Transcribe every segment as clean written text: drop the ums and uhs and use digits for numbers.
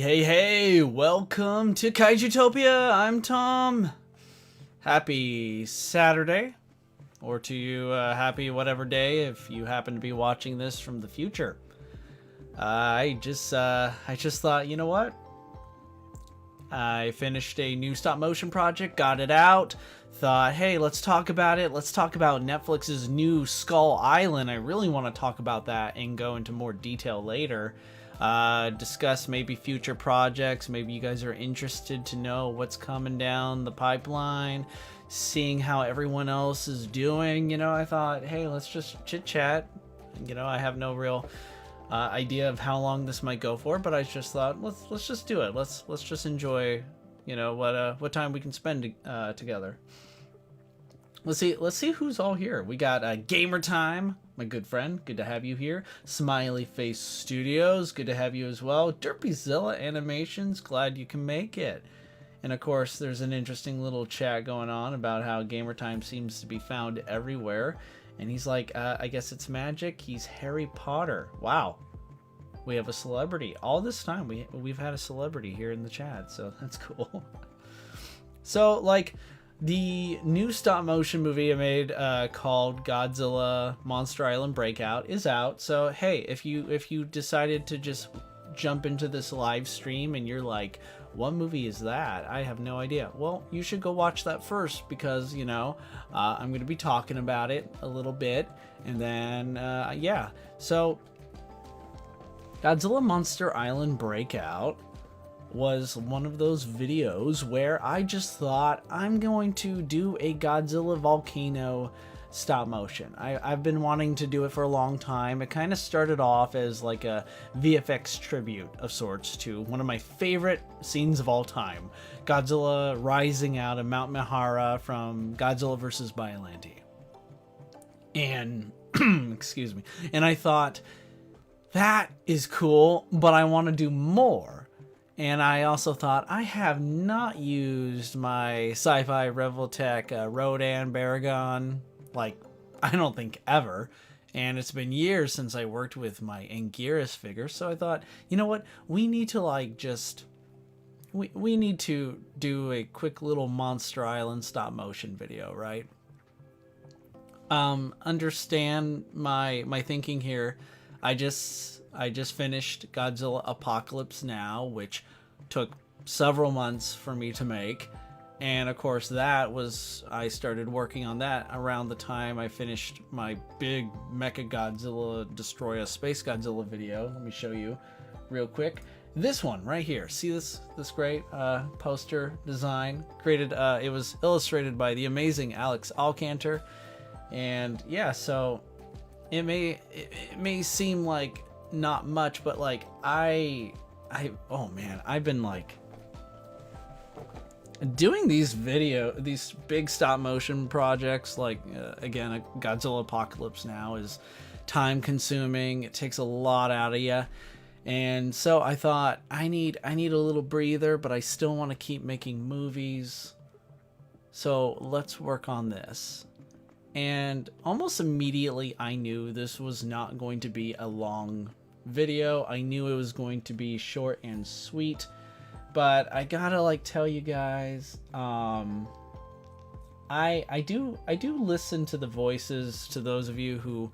Hey, welcome to Kaijutopia. I'm Tom. Happy Saturday, or to you, happy whatever day if you happen to be watching this from the future. I just thought, you know what? I finished a new stop motion project, got it out, thought, hey, let's talk about it. Let's talk about Netflix's new Skull Island. I really want to talk about that and go into more detail later. Discuss maybe future projects. Maybe you guys are interested to know what's coming down the pipeline, seeing how everyone else is doing. You know, I thought, hey, let's just chit chat. You know, I have no real idea of how long this might go for, but I just thought, let's just do it. Let's just enjoy, you know, what time we can spend together. Let's see who's all here. We got Gamer Time, my good friend. Good to have you here. Smiley Face Studios, good to have you as well. Derpyzilla Animations, glad you can make it. And of course, there's an interesting little chat going on about how Gamer Time seems to be found everywhere. And he's like, I guess it's magic. He's Harry Potter. Wow. We have a celebrity. All this time, we've had a celebrity here in the chat, so that's cool. So, like, the new stop motion movie I made called Godzilla Monster Island Breakout is out. So hey, if you decided to just jump into this live stream and you're like, what movie is that? I have no idea. Well, you should go watch that first because, you know, I'm going to be talking about it a little bit. And then, yeah. So Godzilla Monster Island Breakout was one of those videos where I just thought I'm going to do a Godzilla volcano stop motion. I've been wanting to do it for a long time. It kind of started off as like a VFX tribute of sorts to one of my favorite scenes of all time, Godzilla rising out of Mount Mihara from Godzilla vs. Biollante. And excuse me. And I thought, that is cool, but I want to do more. And I also thought, I have not used my Sci-Fi Revoltech Rodan Baragon, like, I don't think ever. And it's been years since I worked with my Anguirus figure. So I thought, you know what? We need to, like, just... We need to do a quick little Monster Island stop motion video, right? Understand my thinking here. I just finished Godzilla Apocalypse Now, which took several months for me to make. And of course I started working on that around the time I finished my big Mecha Godzilla Destroy a Space Godzilla video. Let me show you real quick. This one right here. See this great poster design? Created, it was illustrated by the amazing Alex Alcantar. And yeah, so it may seem like not much, but like oh man, I've been like doing these big stop motion projects, like again, a Godzilla Apocalypse Now is time consuming. It takes a lot out of you. And so I thought I need a little breather, but I still want to keep making movies. So let's work on this. And almost immediately I knew this was not going to be a long video. I knew it was going to be short and sweet, but I gotta like tell you guys, I do listen to the voices, to those of you who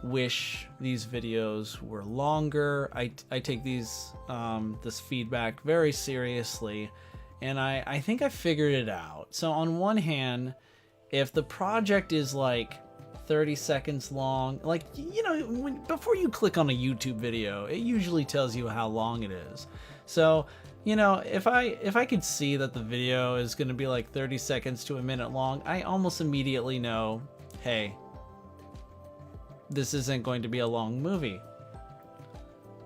wish these videos were longer. I take these this feedback very seriously, and I think I figured it out. So on one hand, if the project is like 30 seconds long, like, you know, before you click on a YouTube video, it usually tells you how long it is. So, you know, if I could see that the video is going to be like 30 seconds to a minute long, I almost immediately know, hey, this isn't going to be a long movie.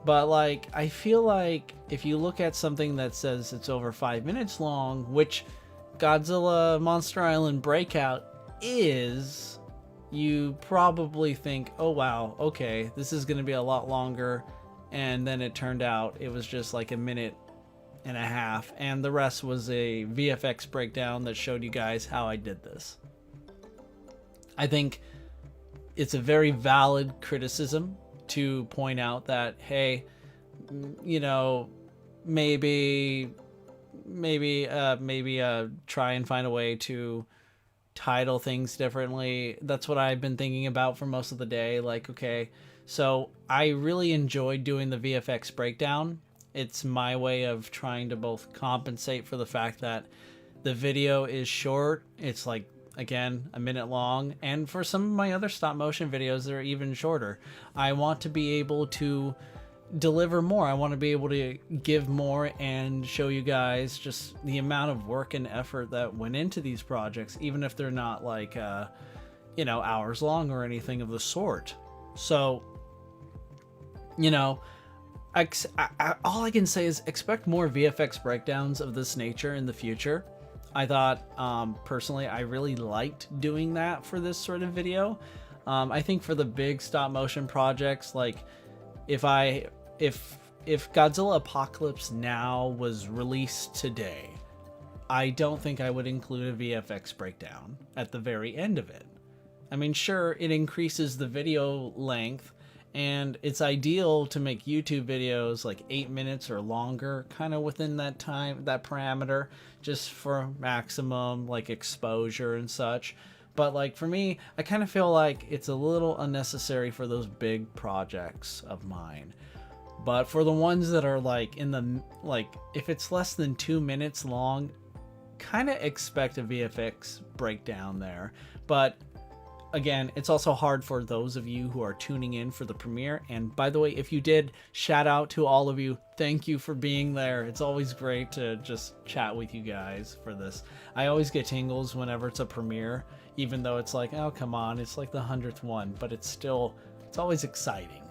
But like, I feel like if you look at something that says it's over 5 minutes long, which Godzilla Monster Island Breakout is, you probably think, oh wow, okay, this is going to be a lot longer. And then it turned out it was just like a minute and a half, and the rest was a VFX breakdown that showed you guys how I did this. I think it's a very valid criticism to point out that, hey, you know, maybe try and find a way to title things differently. That's what I've been thinking about for most of the day. Like, okay, so I really enjoyed doing the VFX breakdown. It's my way of trying to both compensate for the fact that the video is short. It's like, again, a minute long. And for some of my other stop motion videos, they're even shorter. I want to be able to deliver more. I want to be able to give more and show you guys just the amount of work and effort that went into these projects, even if they're not like, hours long or anything of the sort. So, all I can say is expect more VFX breakdowns of this nature in the future. I thought, personally, I really liked doing that for this sort of video. I think for the big stop motion projects, like if Godzilla Apocalypse Now was released today, I don't think I would include a VFX breakdown at the very end of it. I mean, sure, it increases the video length, and it's ideal to make YouTube videos like 8 minutes or longer, kind of within that time, that parameter, just for maximum like exposure and such. But like for me, I kind of feel like it's a little unnecessary for those big projects of mine. But for the ones that are like if it's less than 2 minutes long, kind of expect a VFX breakdown there. But again, it's also hard for those of you who are tuning in for the premiere. And by the way, if you did, shout out to all of you. Thank you for being there. It's always great to just chat with you guys for this. I always get tingles whenever it's a premiere, even though it's like, oh, come on, it's like the 100th one, but it's always exciting.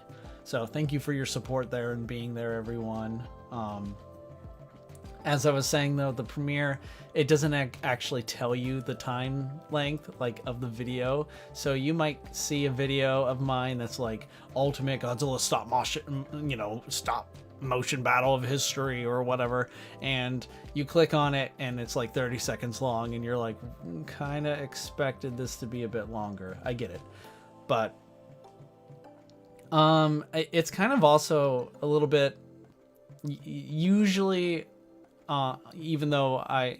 So thank you for your support there and being there, everyone. As I was saying though, the premiere, it doesn't actually tell you the time length like of the video. So you might see a video of mine that's like ultimate Godzilla stop motion battle of history or whatever, and you click on it and it's like 30 seconds long and you're like, kind of expected this to be a bit longer. I get it. But it's kind of also a little bit usually even though I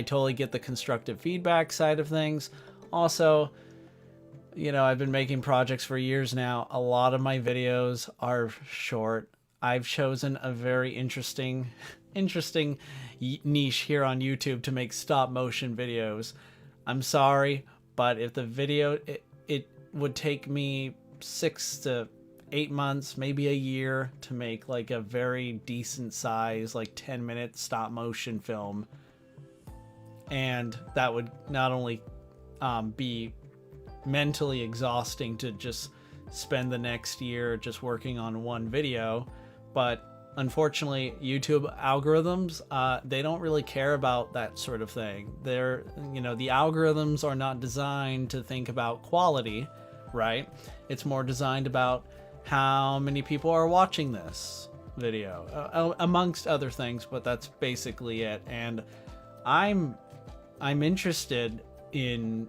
totally get the constructive feedback side of things. Also, I've been making projects for years now. A lot of my videos are short. I've chosen a very interesting niche here on YouTube to make stop motion videos. I'm sorry, but if the video, it would take me 6 to 8 months, maybe a year to make like a very decent size, like 10-minute stop motion film. And that would not only be mentally exhausting to just spend the next year just working on one video, but unfortunately YouTube algorithms, they don't really care about that sort of thing. The algorithms are not designed to think about quality, right? It's more designed about how many people are watching this video, amongst other things, but that's basically it. And I'm interested in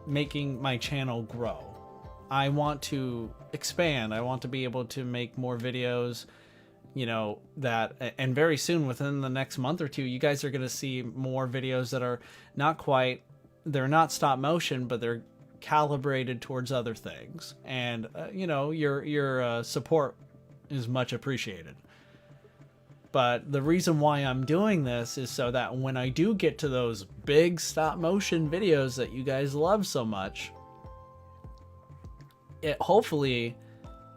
making my channel grow. I want to expand. I want to be able to make more videos, and very soon, within the next month or two, you guys are going to see more videos that are they're not stop motion, but they're calibrated towards other things. And your support is much appreciated. But the reason why I'm doing this is so that when I do get to those big stop motion videos that you guys love so much, hopefully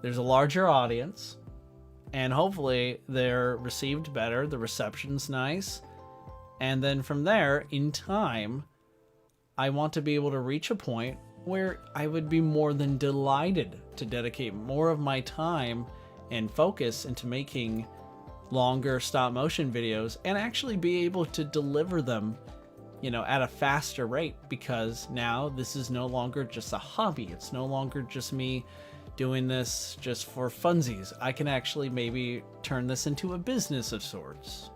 there's a larger audience, and hopefully they're received better, the reception's nice, and then from there, in time, I want to be able to reach a point where I would be more than delighted to dedicate more of my time and focus into making longer stop motion videos and actually be able to deliver them, at a faster rate, because now this is no longer just a hobby. It's no longer just me doing this just for funsies. I can actually maybe turn this into a business of sorts,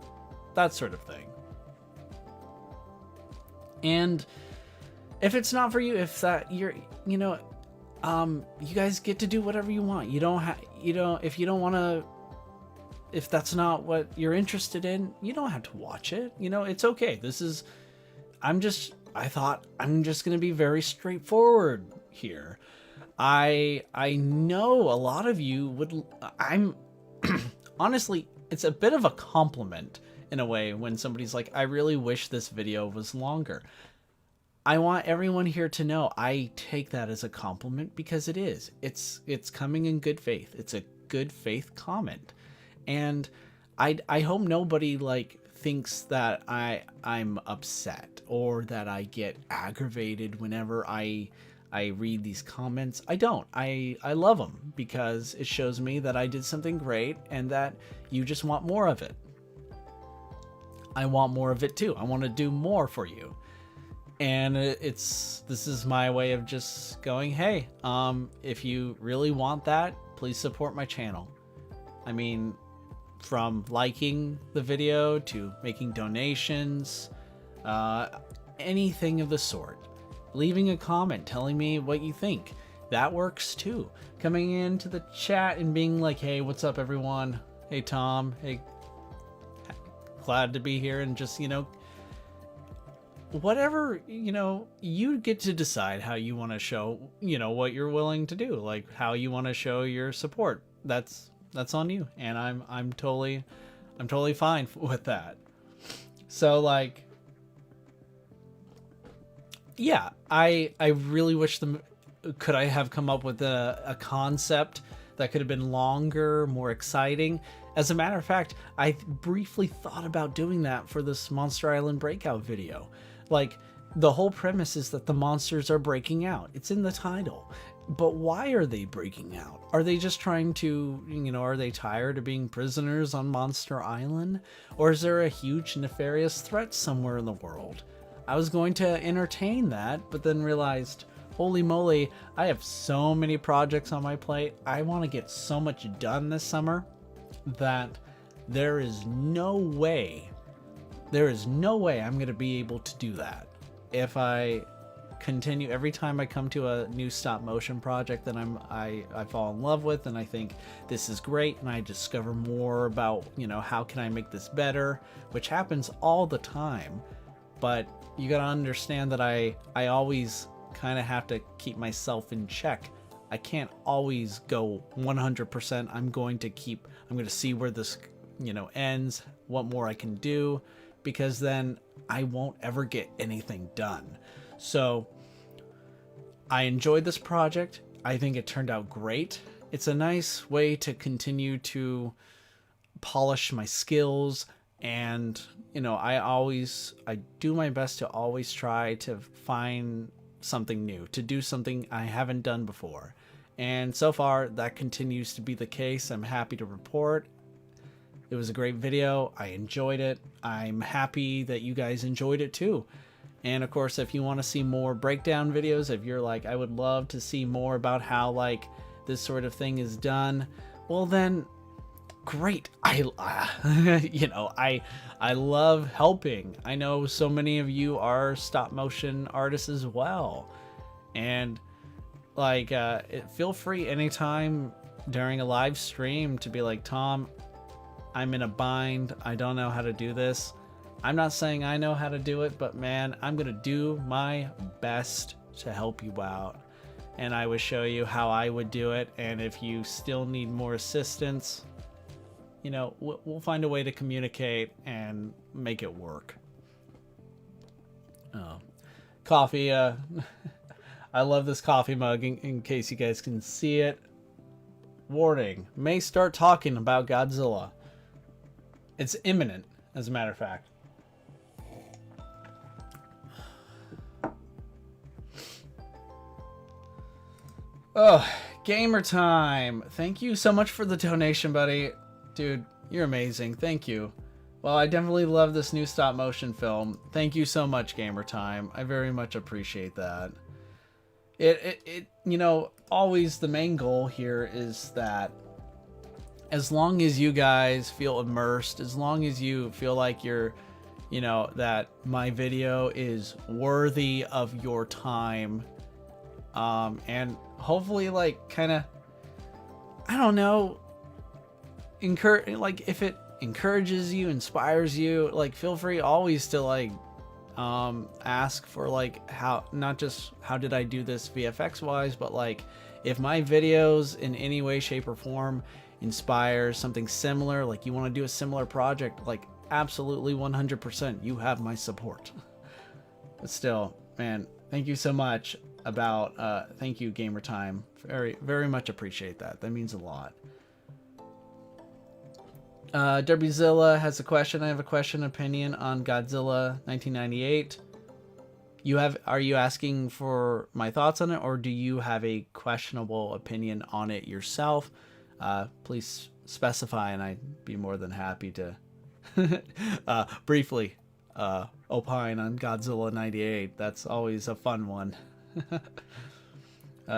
that sort of thing. And if it's not for you, if that you guys get to do whatever you want. If you don't want to if that's not what you're interested in, you don't have to watch it. You know, it's okay. I thought I'm just going to be very straightforward here. I know a lot of you I'm honestly, it's a bit of a compliment in a way when somebody's like, I really wish this video was longer. I want everyone here to know I take that as a compliment, because it is. It's coming in good faith. It's a good faith comment. And I hope nobody like thinks that I'm upset or that I get aggravated whenever I read these comments. I don't. I love them because it shows me that I did something great and that you just want more of it. I want more of it too. I want to do more for you. And this is my way of just going, hey, if you really want that, please support my channel. I mean, from liking the video to making donations, anything of the sort. Leaving a comment telling me what you think. That works too. Coming into the chat and being like, hey, what's up everyone? Hey Tom, hey, glad to be here, and just, you know, whatever, you know, you get to decide how you want to show, you know, what you're willing to do, like how you want to show your support. That's on you, and I'm totally fine with that. So like, yeah, I really wish could I have come up with a concept that could have been longer, more exciting. As a matter of fact, I briefly thought about doing that for this Monster Island Breakout video. Like, the whole premise is that the monsters are breaking out. It's in the title. But why are they breaking out? Are they just trying to, you know, are they tired of being prisoners on Monster Island? Or is there a huge nefarious threat somewhere in the world? I was going to entertain that, but then realized, holy moly, I have so many projects on my plate. I want to get so much done this summer that there is no way I'm going to be able to do that if I continue. Every time I come to a new stop motion project that I fall in love with and I think this is great, and I discover more about, you know, how can I make this better, which happens all the time. But you got to understand that I always kind of have to keep myself in check. I can't always go 100%. I'm going to see where this, you know, ends, what more I can do, because then I won't ever get anything done. So I enjoyed this project. I think it turned out great. It's a nice way to continue to polish my skills, and, you know, I do my best to always try to find something new, to do something I haven't done before. And so far that continues to be the case. I'm happy to report it was a great video. I enjoyed it. I'm happy that you guys enjoyed it too. And of course, if you want to see more breakdown videos, if you're like, I would love to see more about how like this sort of thing is done, well then great. You know, I love helping. I know so many of you are stop motion artists as well, and like feel free anytime during a live stream to be like, Tom, I'm in a bind, I don't know how to do this. I'm not saying I know how to do it, but man, I'm gonna do my best to help you out, and I would show you how I would do it. And if you still need more assistance, you know, we'll find a way to communicate and make it work. Oh, coffee. I love this coffee mug, in case you guys can see it. Warning, may start talking about Godzilla. It's imminent, as a matter of fact. Oh, gamer time. Thank you so much for the donation, buddy. Dude, you're amazing. Thank you. Well, I definitely love this new stop motion film. Thank you so much, gamer time. I very much appreciate that. It you know, always the main goal here is that as long as you guys feel immersed, as long as you feel like you're, you know, that my video is worthy of your time, and hopefully like kind of, I don't know, if it encourages you, inspires you, like, feel free always to, like, ask for, like, how, not just how did I do this VFX wise, but like if my videos in any way, shape, or form inspire something similar, like you want to do a similar project, like absolutely 100% you have my support. But still, man, thank you so much thank you, Gamer Time. Very, very much appreciate that. That means a lot. Derbyzilla has a question. I have a question, opinion on Godzilla 1998. Are you asking for my thoughts on it, or do you have a questionable opinion on it yourself? Please specify, and I'd be more than happy to briefly opine on Godzilla 98. That's always a fun one.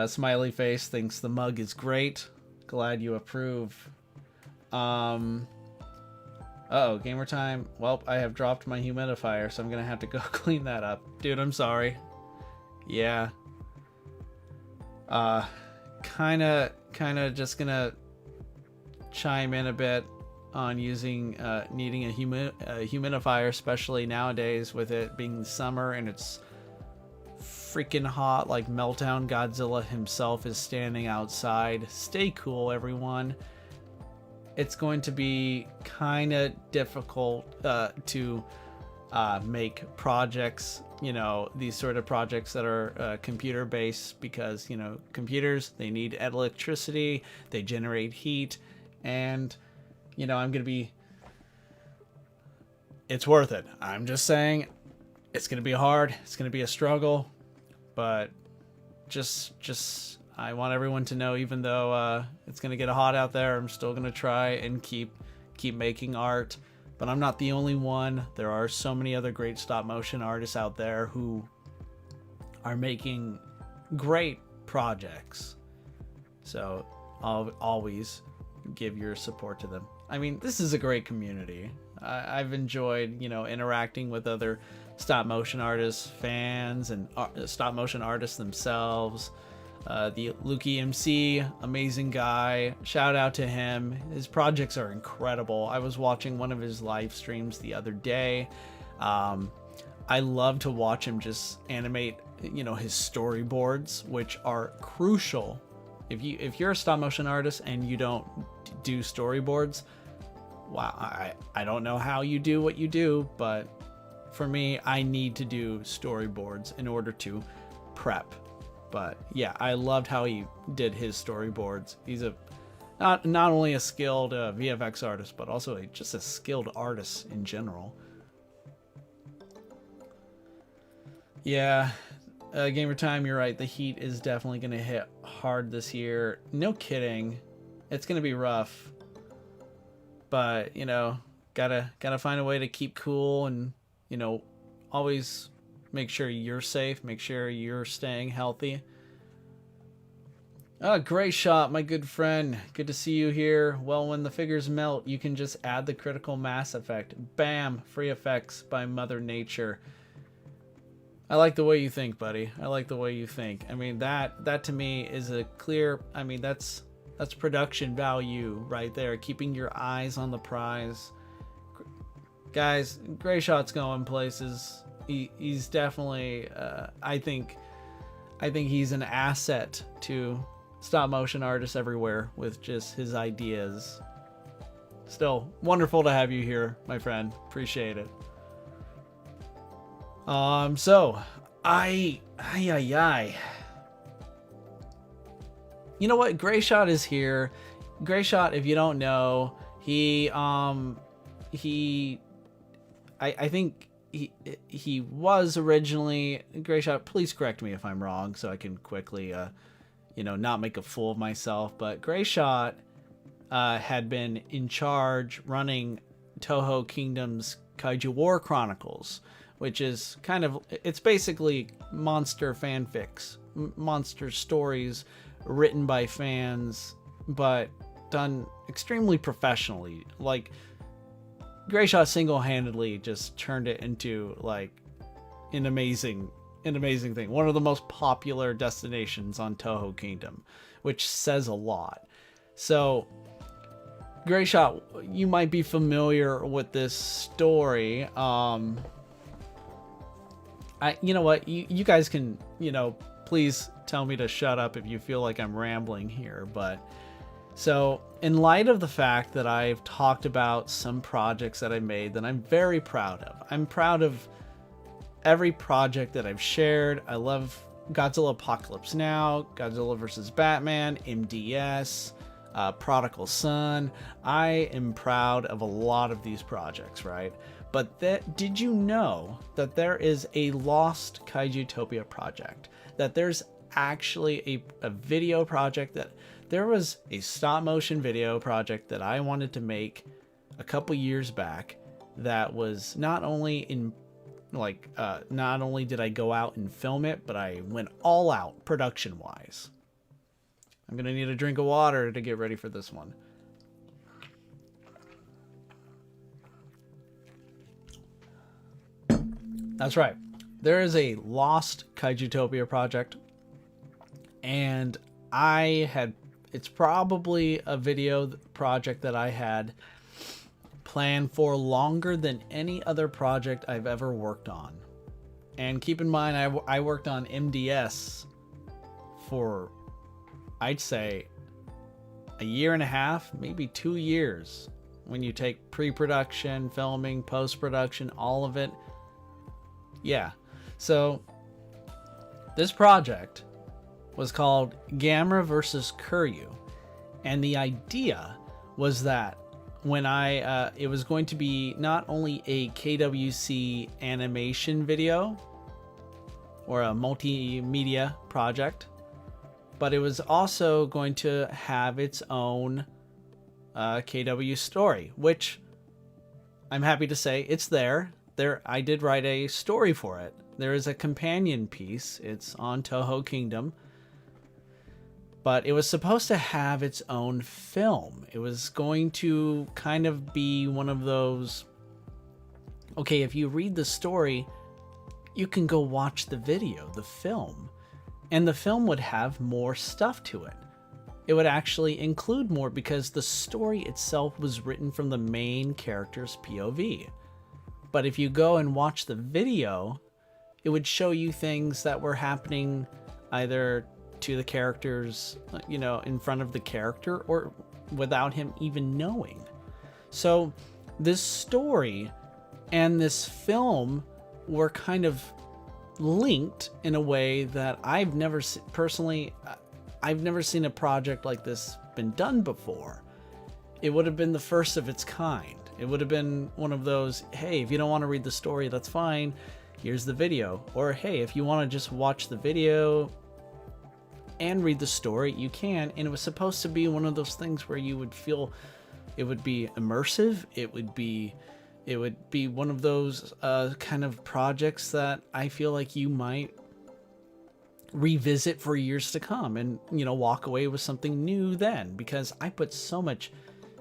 Smiley face thinks the mug is great. Glad you approve. Uh-oh, Gamer Time. Well, I have dropped my humidifier, so I'm gonna have to go clean that up. Dude, I'm sorry. Yeah. Kinda just gonna chime in a bit on using, needing a humidifier, especially nowadays with it being summer and it's freaking hot, like Meltdown Godzilla himself is standing outside. Stay cool, everyone. It's going to be kind of difficult to make projects, you know, these sort of projects that are computer based, because, you know, computers, they need electricity, they generate heat, and, you know, it's worth it. I'm just saying it's going to be hard. It's going to be a struggle, but just I want everyone to know, even though it's going to get hot out there, I'm still going to try and keep making art. But I'm not the only one. There are so many other great stop motion artists out there who are making great projects. So I'll always give your support to them. I mean, this is a great community. I've enjoyed, you know, interacting with other stop motion artists, fans, and stop motion artists themselves. The Lukey MC, amazing guy. Shout out to him. His projects are incredible. I was watching one of his live streams the other day. I love to watch him just animate, you know, his storyboards, which are crucial. If you're a stop motion artist and you don't do storyboards, wow, I don't know how you do what you do, but for me, I need to do storyboards in order to prep. But yeah, I loved how he did his storyboards. He's not only a skilled VFX artist, but also just a skilled artist in general. Yeah, Gamer Time, you're right. The heat is definitely going to hit hard this year. No kidding. It's going to be rough. But, you know, gotta find a way to keep cool and, you know, always make sure you're safe, make sure you're staying healthy. Great shot, my good friend. Good to see you here. Well, when the figures melt, you can just add the critical mass effect. Bam! Free effects by Mother Nature. I like the way you think, buddy. I like the way you think. I mean, that to me is a clear, I mean, that's production value right there. Keeping your eyes on the prize. Guys, Gray Shot's going places. He's definitely, I think he's an asset to stop motion artists everywhere with just his ideas. Still, wonderful to have you here, my friend. Appreciate it. So, you know what? Gray Shot is here. Gray Shot, if you don't know, I think he was originally Gray Shot. Please correct me if I'm wrong, so I can quickly, you know, not make a fool of myself. But Gray Shot had been in charge running Toho Kingdom's Kaiju War Chronicles, which is kind of, it's basically monster fanfics, monster stories written by fans, but done extremely professionally. Like, Gray Shot single-handedly just turned it into like an amazing thing. One of the most popular destinations on Toho Kingdom, which says a lot. So Great Shot, you might be familiar with this story. You know what? You guys can, please tell me to shut up if you feel like I'm rambling here. But so in light of the fact that I've talked about some projects that I made that I'm very proud of. I'm proud of every project that I've shared. I love Godzilla Apocalypse Now, Godzilla vs. Batman, MDS, Prodigal Son. I am proud of a lot of these projects, right? But did you know that there is a lost Kaijutopia project? That there's actually a video project, that there was a stop motion video project that I wanted to make a couple years back that was not only not only did I go out and film it, but I went all out production wise. I'm gonna need a drink of water to get ready for this one. That's right. There is a lost Kaijutopia project, and it's probably a video project that I had planned for longer than any other project I've ever worked on. And keep in mind, I worked on MDS for, I'd say, a year and a half, maybe 2 years, when you take pre-production, filming, post-production, all of it. Yeah, so this project was called Gamera vs. Kuryu, and the idea was that when it was going to be not only a KWC animation video or a multimedia project, but it was also going to have its own KW story, which I'm happy to say it's there. I did write a story for it. There is a companion piece. It's on Toho Kingdom. But it was supposed to have its own film. It was going to kind of be one of those, okay, if you read the story, you can go watch the video, the film. And the film would have more stuff to it. It would actually include more because the story itself was written from the main character's POV. But if you go and watch the video, it would show you things that were happening either to the characters, in front of the character, or without him even knowing. So this story and this film were kind of linked in a way that I've never seen a project like this been done before. It would have been the first of its kind. It would have been one of those, hey, if you don't want to read the story, that's fine. Here's the video. Or, hey, if you want to just watch the video and read the story, you can. And it was supposed to be one of those things where you would feel it would be immersive. It would be one of those kind of projects that I feel like you might revisit for years to come and, walk away with something new then, because I put so much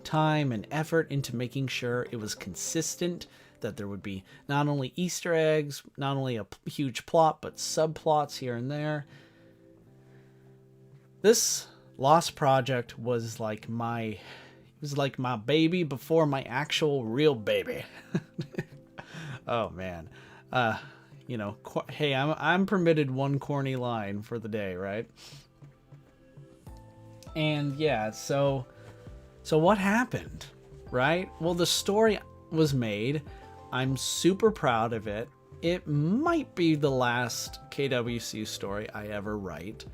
time and effort into making sure it was consistent, that there would be not only Easter eggs, not only a huge plot, but subplots here and there. This Lost project was like my baby before my actual real baby. Oh man. Hey, I'm permitted one corny line for the day, right? And yeah, so what happened, right? Well, the story was made. I'm super proud of it. It might be the last KWC story I ever write,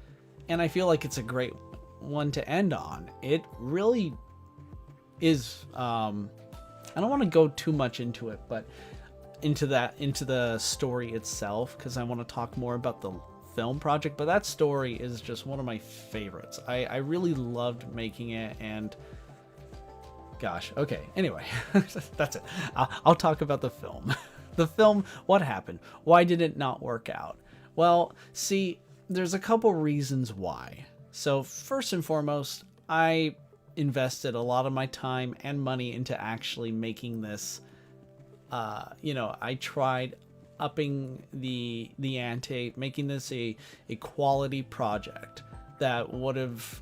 and I feel like it's a great one to end on. It really is. I don't want to go too much into it, but into the story itself, because I want to talk more about the film project. But that story is just one of my favorites. I really loved making it, and gosh, okay. Anyway, that's it. I'll talk about the film. The film, what happened? Why did it not work out? Well, see, there's a couple reasons why. So first and foremost, I invested a lot of my time and money into actually making this. I tried upping the ante, making this a quality project that would have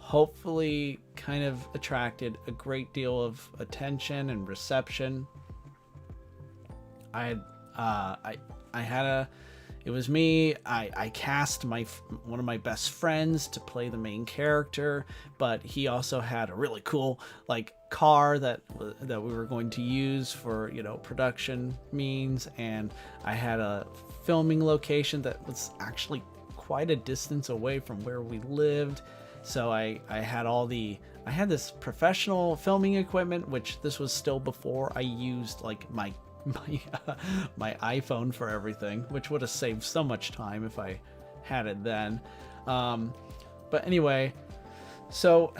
hopefully kind of attracted a great deal of attention and reception. It was me. I cast one of my best friends to play the main character, but he also had a really cool like car that we were going to use for, you know, production means, and I had a filming location that was actually quite a distance away from where we lived. So I had this professional filming equipment, which this was still before I used like my iPhone for everything, which would have saved so much time if I had it then. But anyway, so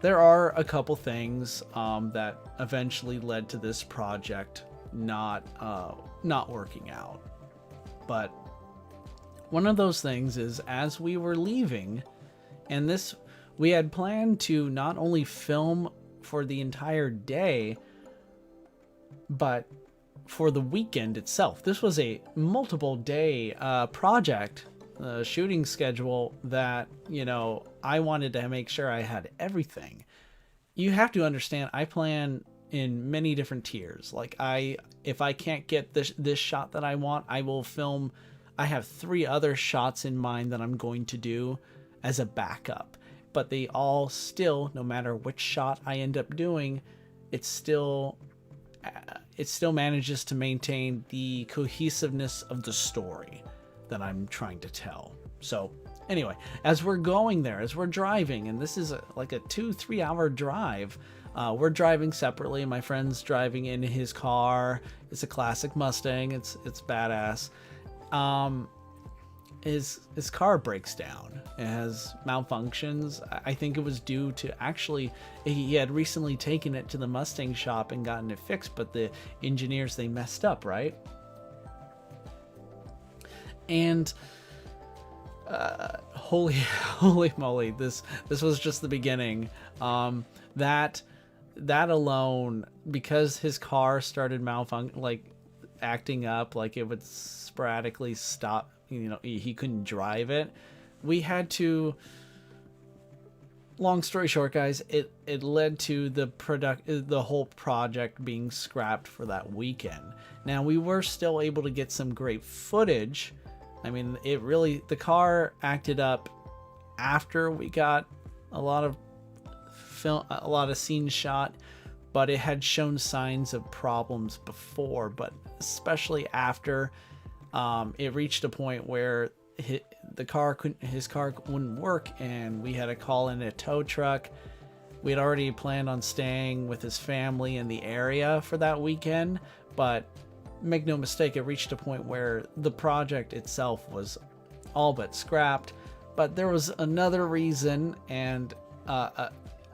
there are a couple things that eventually led to this project not working out. But one of those things is, as we were leaving, and we had planned to not only film for the entire day, but for the weekend itself. This was a multiple day project, shooting schedule that, you know, I wanted to make sure I had everything. You have to understand, I plan in many different tiers. Like if I can't get this shot that I want, I will film. I have 3 other shots in mind that I'm going to do as a backup, but they all still, no matter which shot I end up doing, it still manages to maintain the cohesiveness of the story that I'm trying to tell. So anyway, as we're going there, as we're driving, and this is like a 2-3 hour drive, we're driving separately. My friend's driving in his car. It's a classic Mustang. It's badass. His car breaks down. It has malfunctions. I think it was due to, actually, he had recently taken it to the Mustang shop and gotten it fixed, but the engineers, they messed up, right? And holy moly, this was just the beginning. That alone, because his car started acting up, like it would sporadically stop. You know, he couldn't drive it. We had to, long story short, guys, it led to the whole project being scrapped for that weekend. Now, we were still able to get some great footage. I mean, the car acted up after we got a lot of scenes shot, but it had shown signs of problems before, but especially after. It reached a point where his car wouldn't work, and we had to call in a tow truck. We had already planned on staying with his family in the area for that weekend, but make no mistake, it reached a point where the project itself was all but scrapped. But there was another reason, and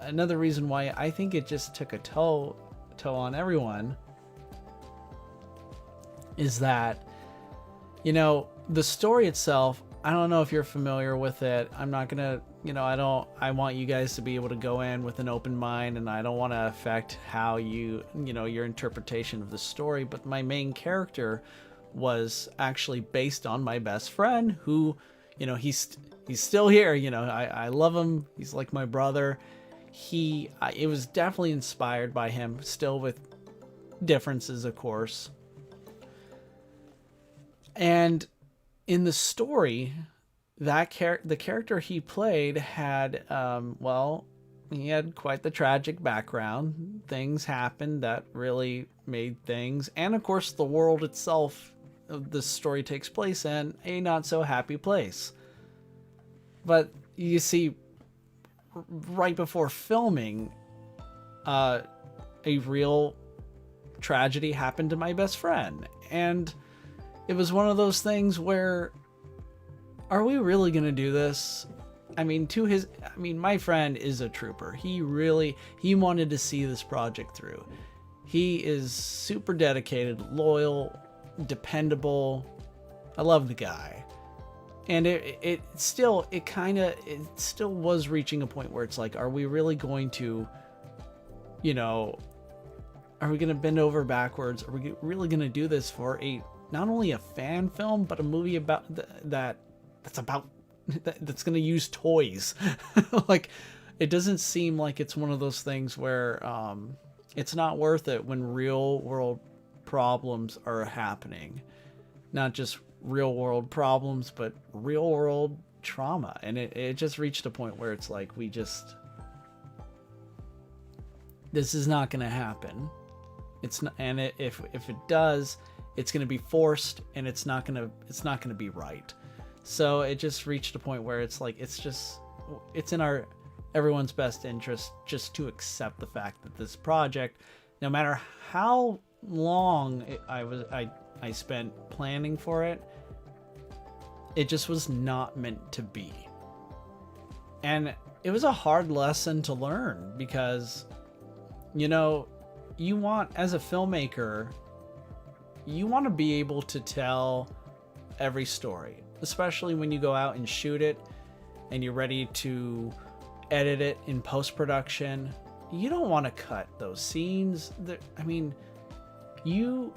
another reason why I think it just took a toll on everyone, is that, you know, the story itself, I don't know if you're familiar with it. I'm not gonna, you know, I want you guys to be able to go in with an open mind, and I don't want to affect how you know, your interpretation of the story. But my main character was actually based on my best friend, who, you know, he's still here. You know, I love him. He's like my brother. It was definitely inspired by him, still with differences, of course. And in the story, the character he played had, he had quite the tragic background. Things happened that really made things, and of course the world itself of this story takes place in a not so happy place. But you see, right before filming, a real tragedy happened to my best friend, and it was one of those things where, are we really going to do this? I mean, my friend is a trooper. He wanted to see this project through. He is super dedicated, loyal, dependable. I love the guy. And it still was reaching a point where it's like, are we really going to, you know, are we going to bend over backwards? Are we really going to do this for not only a fan film, but a movie about that's going to use toys? Like, it doesn't seem like it's one of those things where it's not worth it when real world problems are happening. Not just real world problems, but real world trauma. And it just reached a point where it's like, this is not going to happen. It's not, and if it does, it's going to be forced, and it's not going to be right. So it just reached a point where it's like, it's in everyone's best interest just to accept the fact that this project, no matter how long I spent planning for it, it just was not meant to be. And it was a hard lesson to learn because, you know, you want, as a filmmaker, you want to be able to tell every story, especially when you go out and shoot it and you're ready to edit it in post-production. You don't want to cut those scenes. I mean, you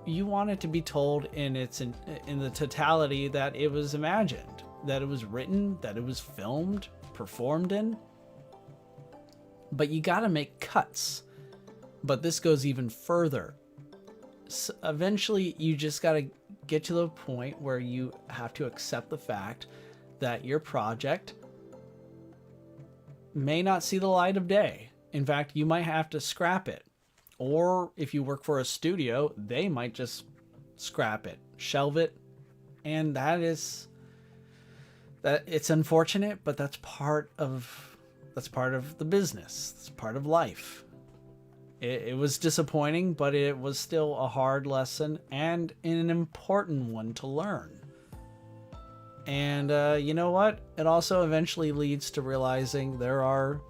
want it to be told in the totality that it was imagined, that it was written, that it was filmed, performed in. But you got to make cuts. But this goes even further. So eventually, you just got to get to the point where you have to accept the fact that your project may not see the light of day. In fact, you might have to scrap it. Or if you work for a studio, they might just scrap it, shelve it. And it's unfortunate, but that's part of the business. It's part of life. It was disappointing, but it was still a hard lesson and an important one to learn. And you know what? It also eventually leads to realizing there are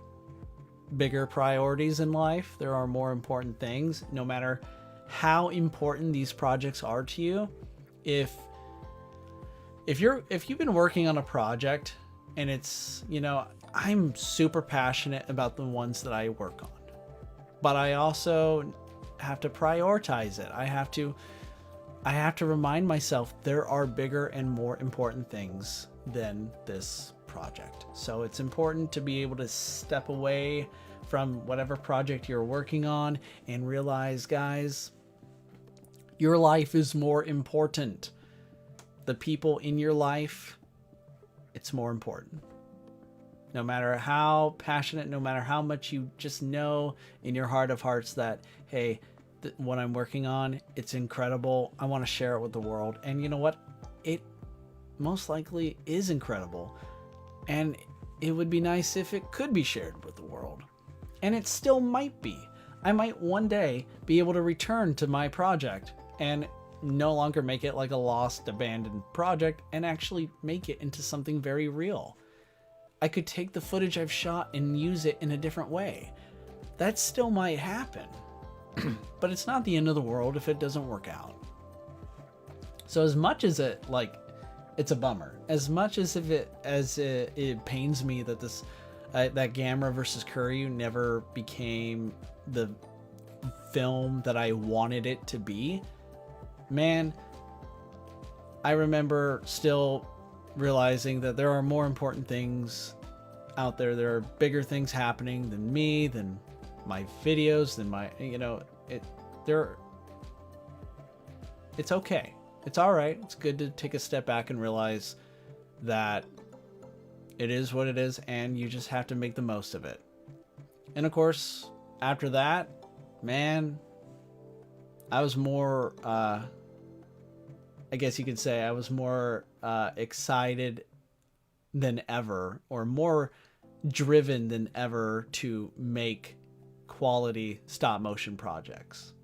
bigger priorities in life. There are more important things, no matter how important these projects are to you. If you've been working on a project and it's, you know, I'm super passionate about the ones that I work on, but I also have to prioritize it. I have to remind myself there are bigger and more important things than this project. So it's important to be able to step away from whatever project you're working on and realize, guys, your life is more important. The people in your life, it's more important. No matter how passionate, no matter how much you just know in your heart of hearts that, hey, what I'm working on, it's incredible. I want to share it with the world. And you know what? It most likely is incredible. And it would be nice if it could be shared with the world. And it still might be. I might one day be able to return to my project and no longer make it like a lost, abandoned project and actually make it into something very real. I could take the footage I've shot and use it in a different way. That still might happen. But it's not the end of the world if it doesn't work out. So as much as it's a bummer, as much as it pains me that that Gamera versus Kuryu never became the film that I wanted it to be, man, I remember still realizing that there are more important things out there. There are bigger things happening than me, than my videos, than my, you know, it's okay. It's all right. It's good to take a step back and realize that it is what it is, and you just have to make the most of it. And of course, after that, man, I was more, I guess you could say I was more excited than ever, or more driven than ever to make quality stop motion projects.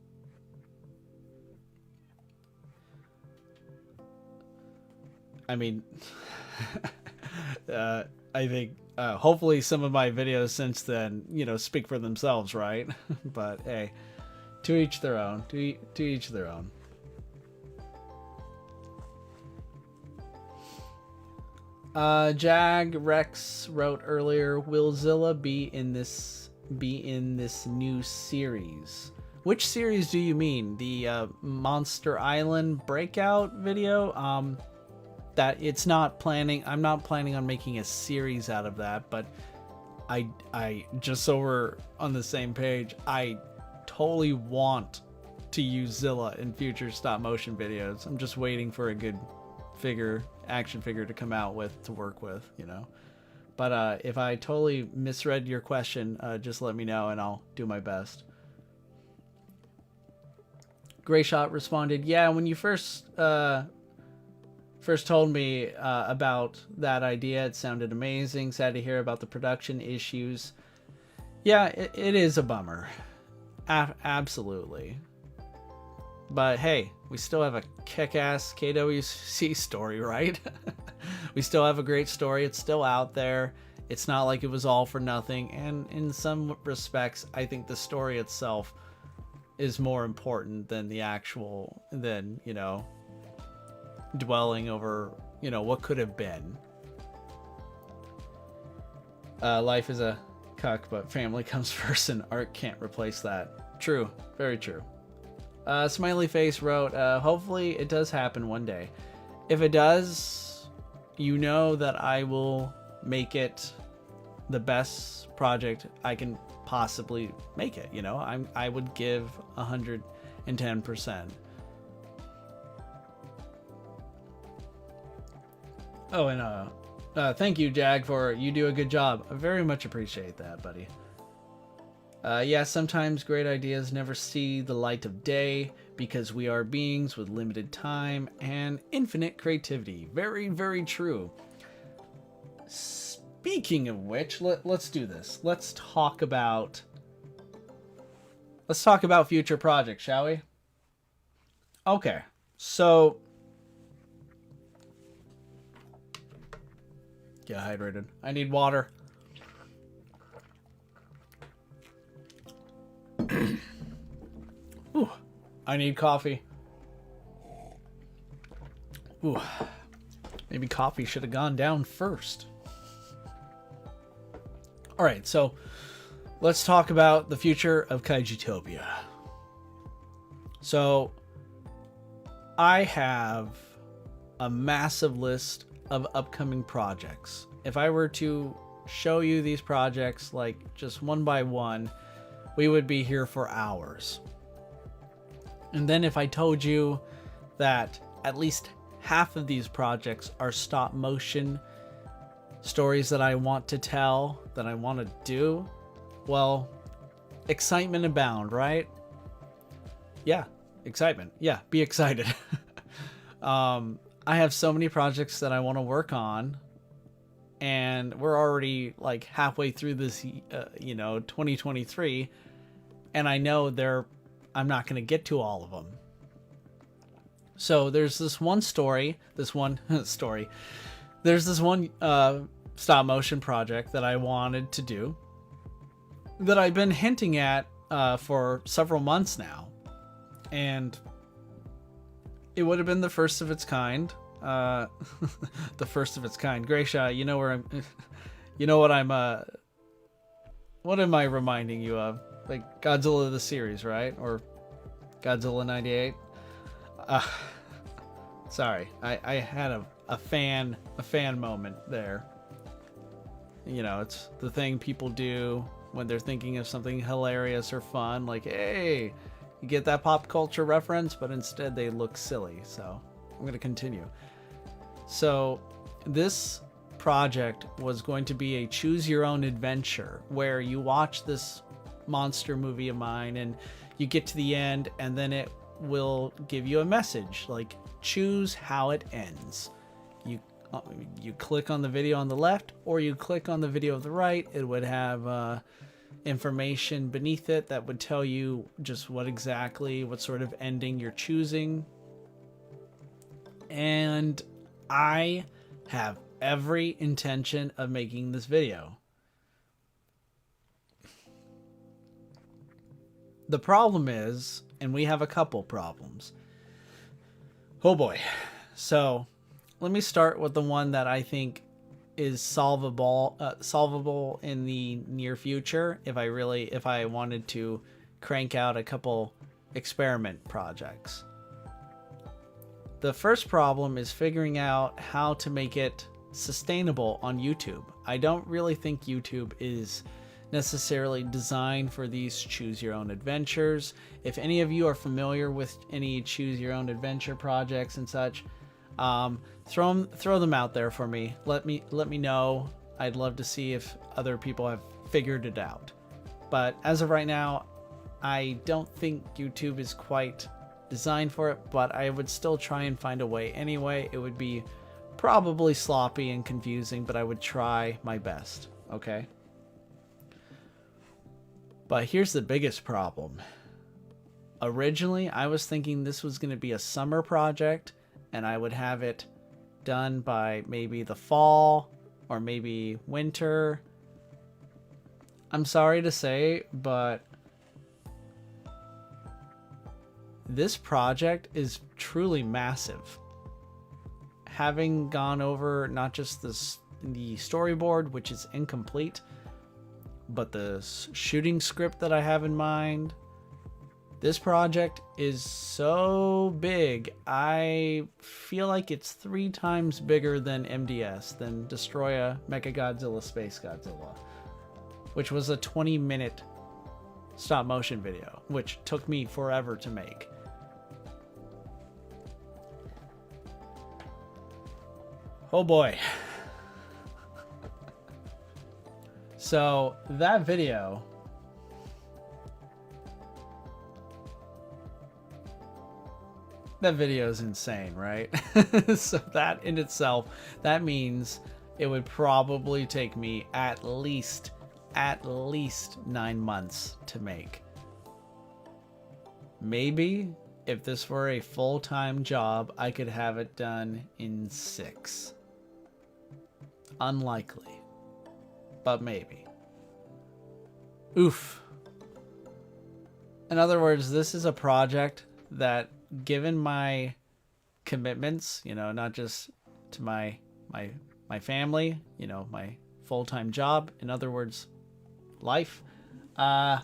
I mean, I think hopefully some of my videos since then, you know, speak for themselves, right? But hey, to each their own. To each their own. Jag Rex wrote earlier, will Zilla be in this new series? Which series do you mean? The Monster Island Breakout video? That it's not planning. I'm not planning on making a series out of that, but I just so we're on the same page, I totally want to use Zilla in future stop motion videos. I'm just waiting for a good action figure to come out to work with, you know. But if I totally misread your question, just let me know and I'll do my best. Grayshot responded, yeah, when you first told me about that idea, it sounded amazing. Sad to hear about the production issues. Yeah, it is a bummer. Absolutely. But hey, we still have a kick-ass KWC story, right? We still have a great story. It's still out there. It's not like it was all for nothing. And in some respects, I think the story itself is more important than you know, dwelling over, you know, what could have been. Life is a cuck, but family comes first, and art can't replace that. True. Very true. Smiley Face wrote, hopefully it does happen one day. If it does, you know that I will make it the best project I can possibly make it. You know, I would give 110%. Oh, and thank you, Jag, you do a good job. I very much appreciate that, buddy. Yeah, sometimes great ideas never see the light of day because we are beings with limited time and infinite creativity. Very, very true. Speaking of which, let's do this. Let's talk about future projects, shall we? Okay, so get hydrated. I need water. Ooh, I need coffee. Ooh, maybe coffee should have gone down first. All right, so let's talk about the future of Kaijutopia. So I have a massive list of upcoming projects. If I were to show you these projects like just one by one, we would be here for hours. And then if I told you that at least half of these projects are stop motion stories that I want to tell, that I want to do, well, excitement abound, right? Yeah, excitement. Yeah, be excited. I have so many projects that I want to work on, and we're already like halfway through this, 2023, and I know I'm not going to get to all of them. So there's this one there's this one stop motion project that I wanted to do that I've been hinting at for several months now, and it would have been the first of its kind. The first of its kind. Grayshaw, you know where I'm. You know what I'm. What am I reminding you of? Like Godzilla the series, right? Or Godzilla '98. Sorry, I had a fan moment there. You know, it's the thing people do when they're thinking of something hilarious or fun, like, hey, you get that pop culture reference, but instead they look silly. So I'm going to continue. So this project was going to be a choose your own adventure where you watch this monster movie of mine and you get to the end, and then it will give you a message like, choose how it ends. You click on the video on the left, or you click on the video on the right. It would have information beneath it that would tell you just what sort of ending you're choosing. And I have every intention of making this video. The problem is, and we have a couple problems. Oh boy. So let me start with the one that I think is solvable in the near future if I wanted to crank out a couple experiment projects. The first problem is figuring out how to make it sustainable on YouTube. I don't really think YouTube is necessarily designed for these choose your own adventures. If any of you are familiar with any choose your own adventure projects and such, throw them out there for me. Let me know. I'd love to see if other people have figured it out. But as of right now, I don't think YouTube is quite designed for it, but I would still try and find a way anyway. It would be probably sloppy and confusing, but I would try my best, okay? But here's the biggest problem. Originally, I was thinking this was going to be a summer project, and I would have it done by maybe the fall or maybe winter. I'm sorry to say, but this project is truly massive. Having gone over not just the storyboard, which is incomplete, but the shooting script that I have in mind, this project is so big. I feel like it's 3 times bigger than MDS, than Destroy a Mechagodzilla Space Godzilla, which was a 20-minute stop motion video, which took me forever to make. Oh boy. So that video is insane, right? So that in itself, that means it would probably take me at least 9 months to make. Maybe if this were a full-time job, I could have it done in 6. Unlikely, but maybe. Oof. In other words, this is a project that, given my commitments, you know, not just to my family, you know, my full-time job, in other words, life, I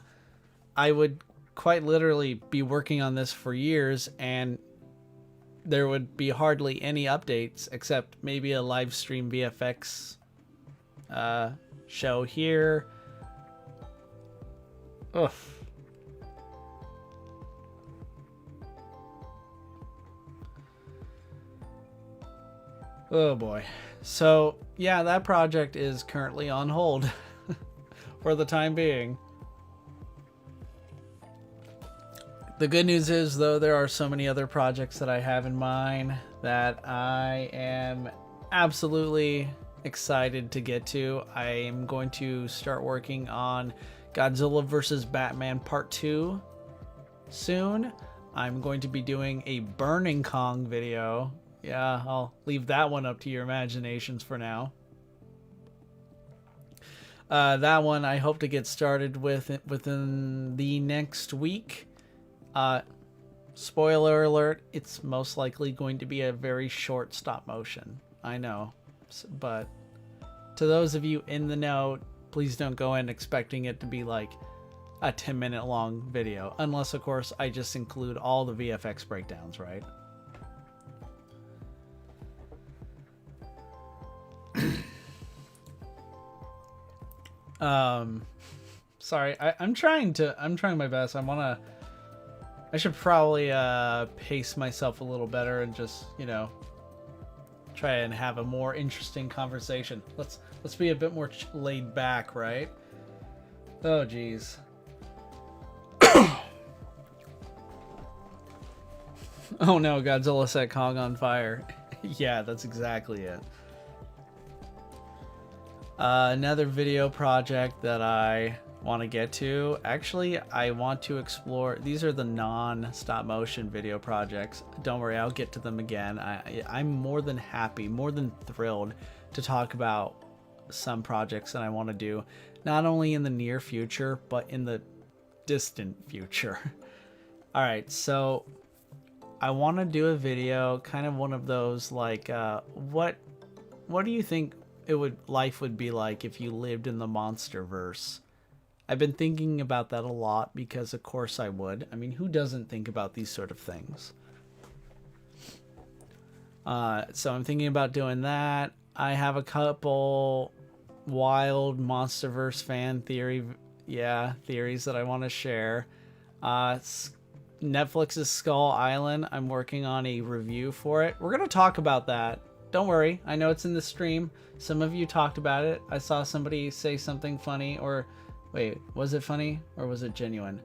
would quite literally be working on this for years, and there would be hardly any updates except maybe a live stream VFX show here. Ugh. Oh boy. So yeah, that project is currently on hold for the time being. The good news is, though, there are so many other projects that I have in mind that I am absolutely excited to get to. I am going to start working on Godzilla vs. Batman Part 2 soon. I'm going to be doing a Burning Kong video. Yeah, I'll leave that one up to your imaginations for now. That one I hope to get started with within the next week. Spoiler alert, it's most likely going to be a very short stop motion. I know, but to those of you in the know, please don't go in expecting it to be like a 10-minute long video, unless of course I just include all the VFX breakdowns, right? Sorry, I'm trying my best. I should probably pace myself a little better and just, you know, try and have a more interesting conversation. Let's be a bit more laid back, right? Oh geez. Oh no, Godzilla set Kong on fire. Yeah, that's exactly it. Another video project that I want to get to. Actually, I want to explore. These are the non-stop motion video projects. Don't worry, I'll get to them again. I'm more than happy, more than thrilled to talk about some projects that I want to do, not only in the near future, but in the distant future. All right, so I want to do a video, kind of one of those like, what do you think life would be like if you lived in the Monsterverse? I've been thinking about that a lot because of course I would. I mean, who doesn't think about these sort of things? So I'm thinking about doing that. I have a couple wild Monsterverse fan theories that I want to share. Netflix's Skull Island. I'm working on a review for it. We're gonna talk about that. Don't worry. I know it's in the stream. Some of you talked about it. I saw somebody say something funny, or wait, was it funny or was it genuine?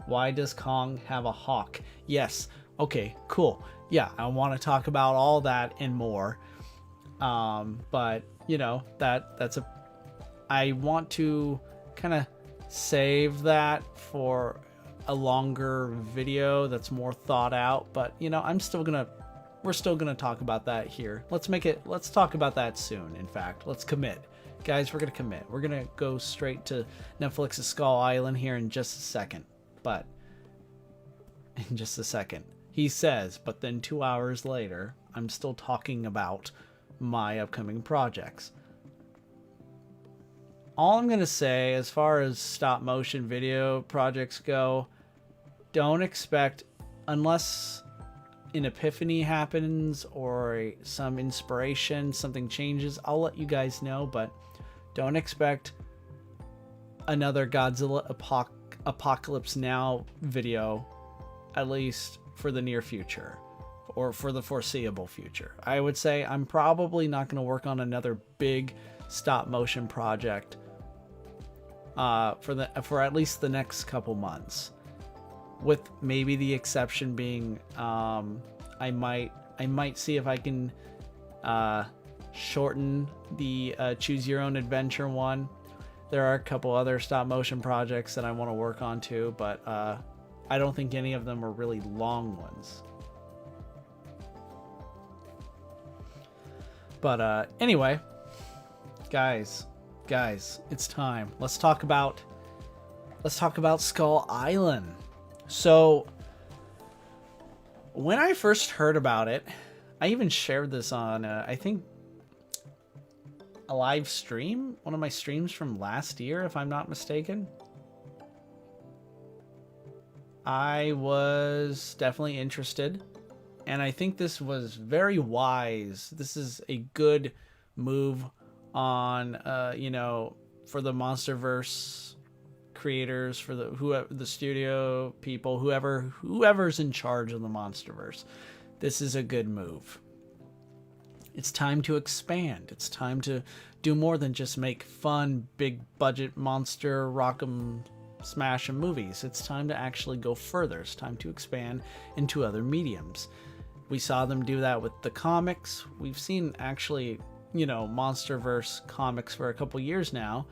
Why does Kong have a hawk? Yes. Okay, cool. Yeah, I want to talk about all that and more. But you know, I want to kind of save that for a longer video that's more thought out, but you know, we're still gonna talk about that here. Let's talk about that soon. In fact, let's commit. Guys, we're gonna commit. We're gonna go straight to Netflix's Skull Island here in just a second. But in just a second. He says, but then 2 hours later, I'm still talking about my upcoming projects. All I'm going to say as far as stop motion video projects go, don't expect, unless an epiphany happens or some inspiration, something changes, I'll let you guys know, but don't expect another Godzilla Apocalypse Now video, at least for the near future or for the foreseeable future. I would say I'm probably not going to work on another big stop motion project for at least the next couple months, with maybe the exception being I might see if I can shorten the choose your own adventure one. There are a couple other stop motion projects that I want to work on too, but I don't think any of them are really long ones. But anyway, guys, it's time. Let's talk about Skull Island. So when I first heard about it, I even shared this on I think a live stream, one of my streams from last year, if I'm not mistaken. I was definitely interested, and I think this was very wise. This is a good move on, you know, for the Monsterverse creators, for the studio people, whoever's in charge of the Monsterverse. This is a good move. It's time to expand. It's time to do more than just make fun, big budget monster rock 'em, smash 'em movies. It's time to actually go further. It's time to expand into other mediums. We saw them do that with the comics. We've seen actually, you know, Monsterverse comics for a couple years now,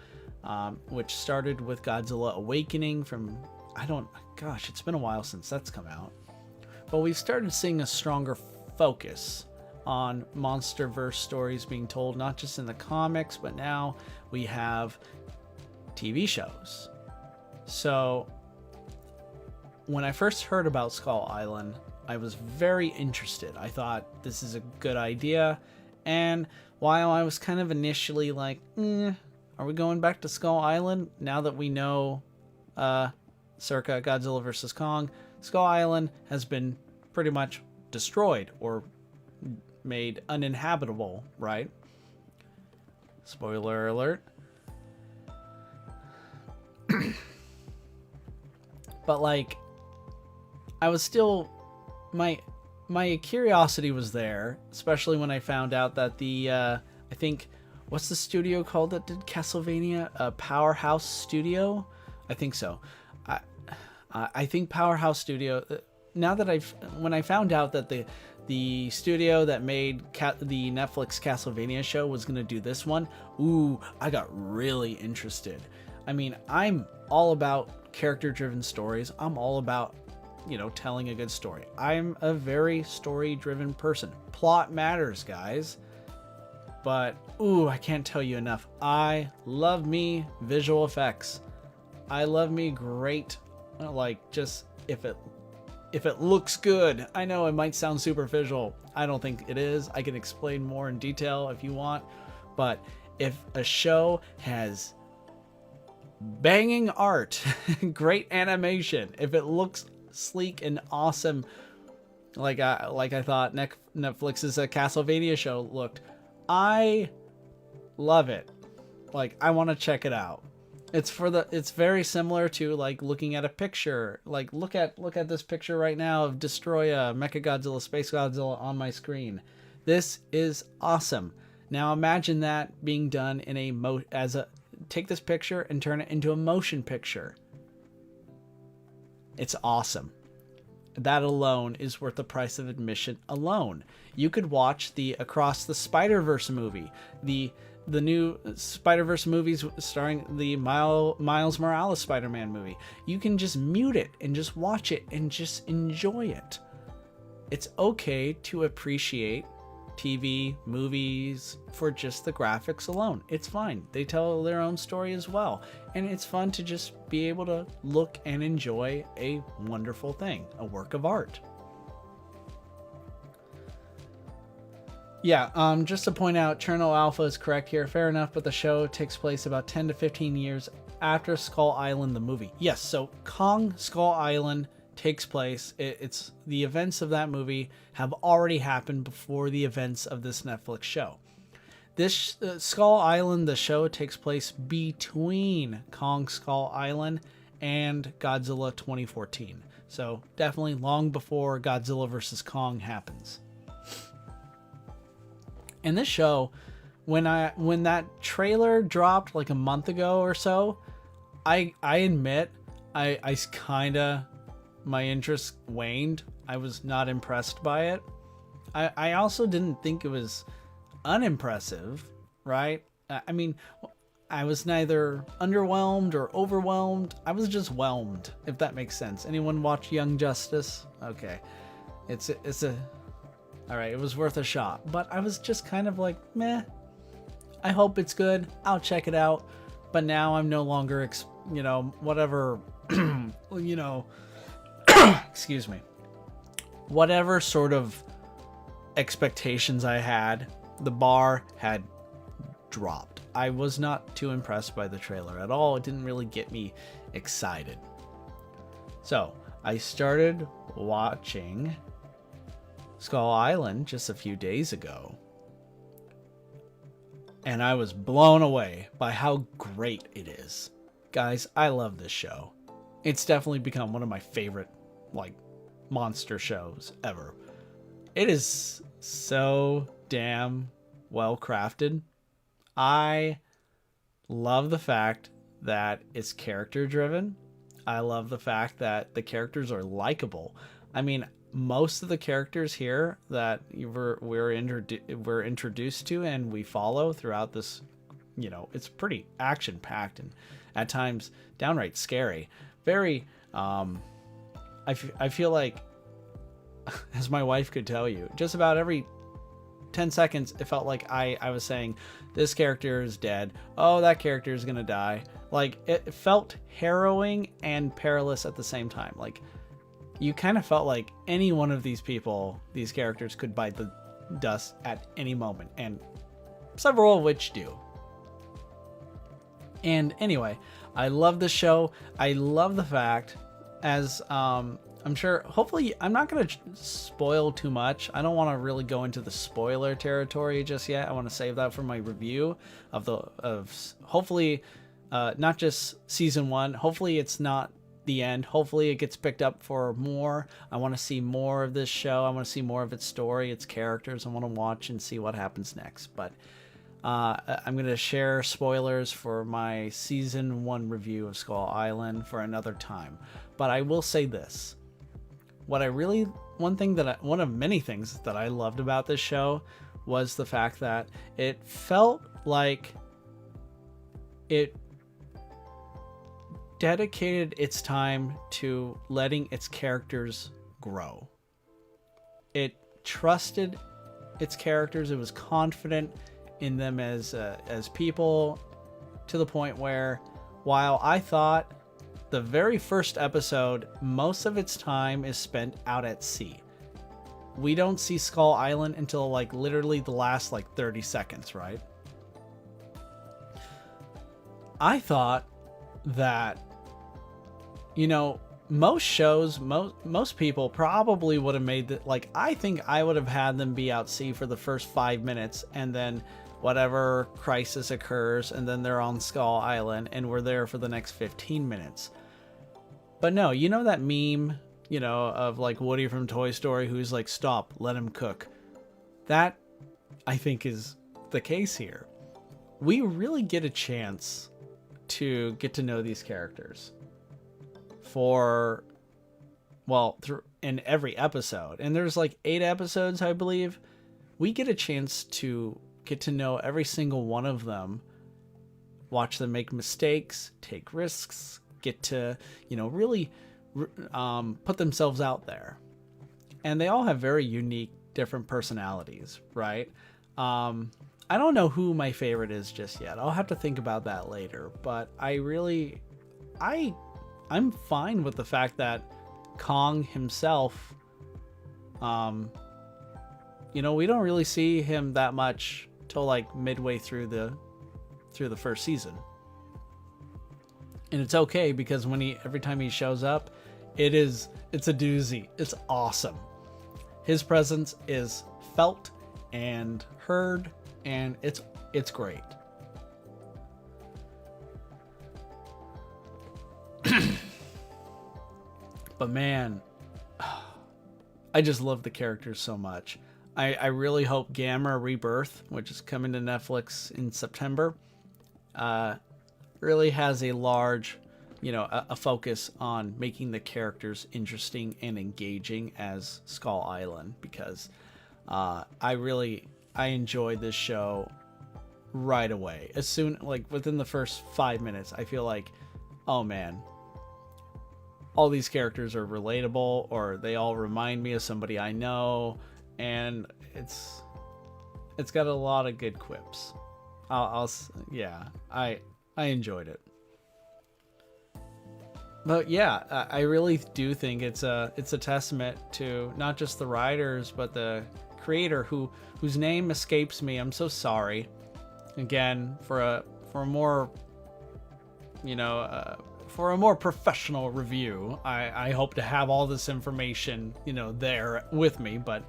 which started with Godzilla Awakening from, gosh, it's been a while since that's come out. But we've started seeing a stronger focus on Monsterverse stories being told, not just in the comics, but now we have TV shows. So when I first heard about Skull Island, I was very interested. I thought this is a good idea. And while I was kind of initially like, are we going back to Skull Island now that we know circa Godzilla vs. Kong, Skull Island has been pretty much destroyed or made uninhabitable, right? Spoiler alert. But like, I was still, my curiosity was there, especially when I found out that the I think, what's the studio called that did Castlevania? Powerhouse Studio, I think so. I think Powerhouse Studio. Now that when I found out that the studio that made the Netflix Castlevania show was gonna do this one, I got really interested. I mean, I'm all about character-driven stories. I'm all about, you know, telling a good story. I'm a very story-driven person. Plot matters, guys. But, I can't tell you enough. I love me visual effects. I love me great, like, just if it looks good. I know it might sound superficial. I don't think it is. I can explain more in detail if you want. But if a show has banging art, great animation, if it looks sleek and awesome, like I thought Netflix's Castlevania show looked, I love it. Like, I want to check it out. It's very similar to like looking at a picture. Like, look at this picture right now of Destroya, Mechagodzilla, Space Godzilla on my screen. This is awesome. Now imagine that being done in take this picture and turn it into a motion picture. It's awesome. That alone is worth the price of admission alone. You could watch the Across the Spider-Verse movie, the new Spider-Verse movies starring the Miles Morales Spider-Man movie. You can just mute it and just watch it and just enjoy it. It's okay to appreciate TV, movies for just the graphics alone. It's fine. They tell their own story as well. And it's fun to just be able to look and enjoy a wonderful thing, a work of art. Yeah, just to point out, Cherno Alpha is correct here. Fair enough, but the show takes place about 10 to 15 years after Skull Island, the movie. Yes, so Kong Skull Island takes place. It's the events of that movie have already happened before the events of this Netflix show. This Skull Island, the show, takes place between Kong Skull Island and Godzilla 2014. So definitely long before Godzilla vs. Kong happens. In this show, when that trailer dropped like a month ago or so, I admit I kinda, my interest waned. I was not impressed by it. I also didn't think it was unimpressive, right? I mean, I was neither underwhelmed or overwhelmed. I was just whelmed, if that makes sense. Anyone watch Young Justice? Okay. It's a all right, it was worth a shot, but I was just kind of like, meh. I hope it's good. I'll check it out. But now I'm no longer, whatever, excuse me. Whatever sort of expectations I had, the bar had dropped. I was not too impressed by the trailer at all. It didn't really get me excited. So I started watching Skull Island just a few days ago, and I was blown away by how great it is. Guys, I love this show. It's definitely become one of my favorite, like, monster shows ever. It is so damn well crafted. I love the fact that it's character driven. I love the fact that the characters are likable. I mean, most of the characters here that we're introduced to and we follow throughout this, it's pretty action packed and at times downright scary. Very, I feel like, as my wife could tell you, just about every 10 seconds it felt like I was saying, this character is dead, oh, that character is gonna die. Like, it felt harrowing and perilous at the same time. Like, you kind of felt like any one of these characters could bite the dust at any moment, and several of which do. And anyway, I love the show. I love the fact, as I'm sure, hopefully, I'm not going to spoil too much. I don't want to really go into the spoiler territory just yet. I want to save that for my review of hopefully not just season 1. Hopefully it's not the end. Hopefully it gets picked up for more. I want to see more of this show. I want to see more of its story, its characters. I want to watch and see what happens next. But I'm going to share spoilers for my season 1 review of Skull Island for another time. But I will say this. One of many things that I loved about this show was the fact that it felt like it dedicated its time to letting its characters grow. It trusted its characters. It was confident in them as people, to the point where, while I thought the very first episode, most of its time is spent out at sea. We don't see Skull Island until like literally the last 30 seconds, right? I thought that, most shows, most people probably would have made that. Like, I think I would have had them be out sea for the first 5 minutes, and then whatever crisis occurs, and then they're on Skull Island, and we're there for the next 15 minutes. But no, you know that meme, you know, of like Woody from Toy Story who's like, stop, let him cook. That, I think, is the case here. We really get a chance to get to know these characters for, well, in every episode. And there's like 8 episodes, I believe. We get a chance to get to know every single one of them, watch them make mistakes, take risks, get to, you know, really put themselves out there. And they all have very unique, different personalities, right? I don't know who my favorite is just yet. I'll have to think about that later. But I'm fine with the fact that Kong himself, you know, we don't really see him that much till like midway through the first season. And it's okay, because every time he shows up, it's a doozy. It's awesome. His presence is felt and heard, and it's great. But man, I just love the characters so much. I really hope Gamma Rebirth, which is coming to Netflix in September, really has a large, you know, a focus on making the characters interesting and engaging as Skull Island, because I enjoyed this show right away. As soon, like within the first 5 minutes, I feel like, oh man, all these characters are relatable, or they all remind me of somebody I know, and it's got a lot of good quips. I enjoyed it. But yeah, I really do think it's a testament to not just the writers, but the creator whose name escapes me. I'm so sorry. Again, for a more, you know, for a more professional review, I hope to have all this information, you know, there with me. But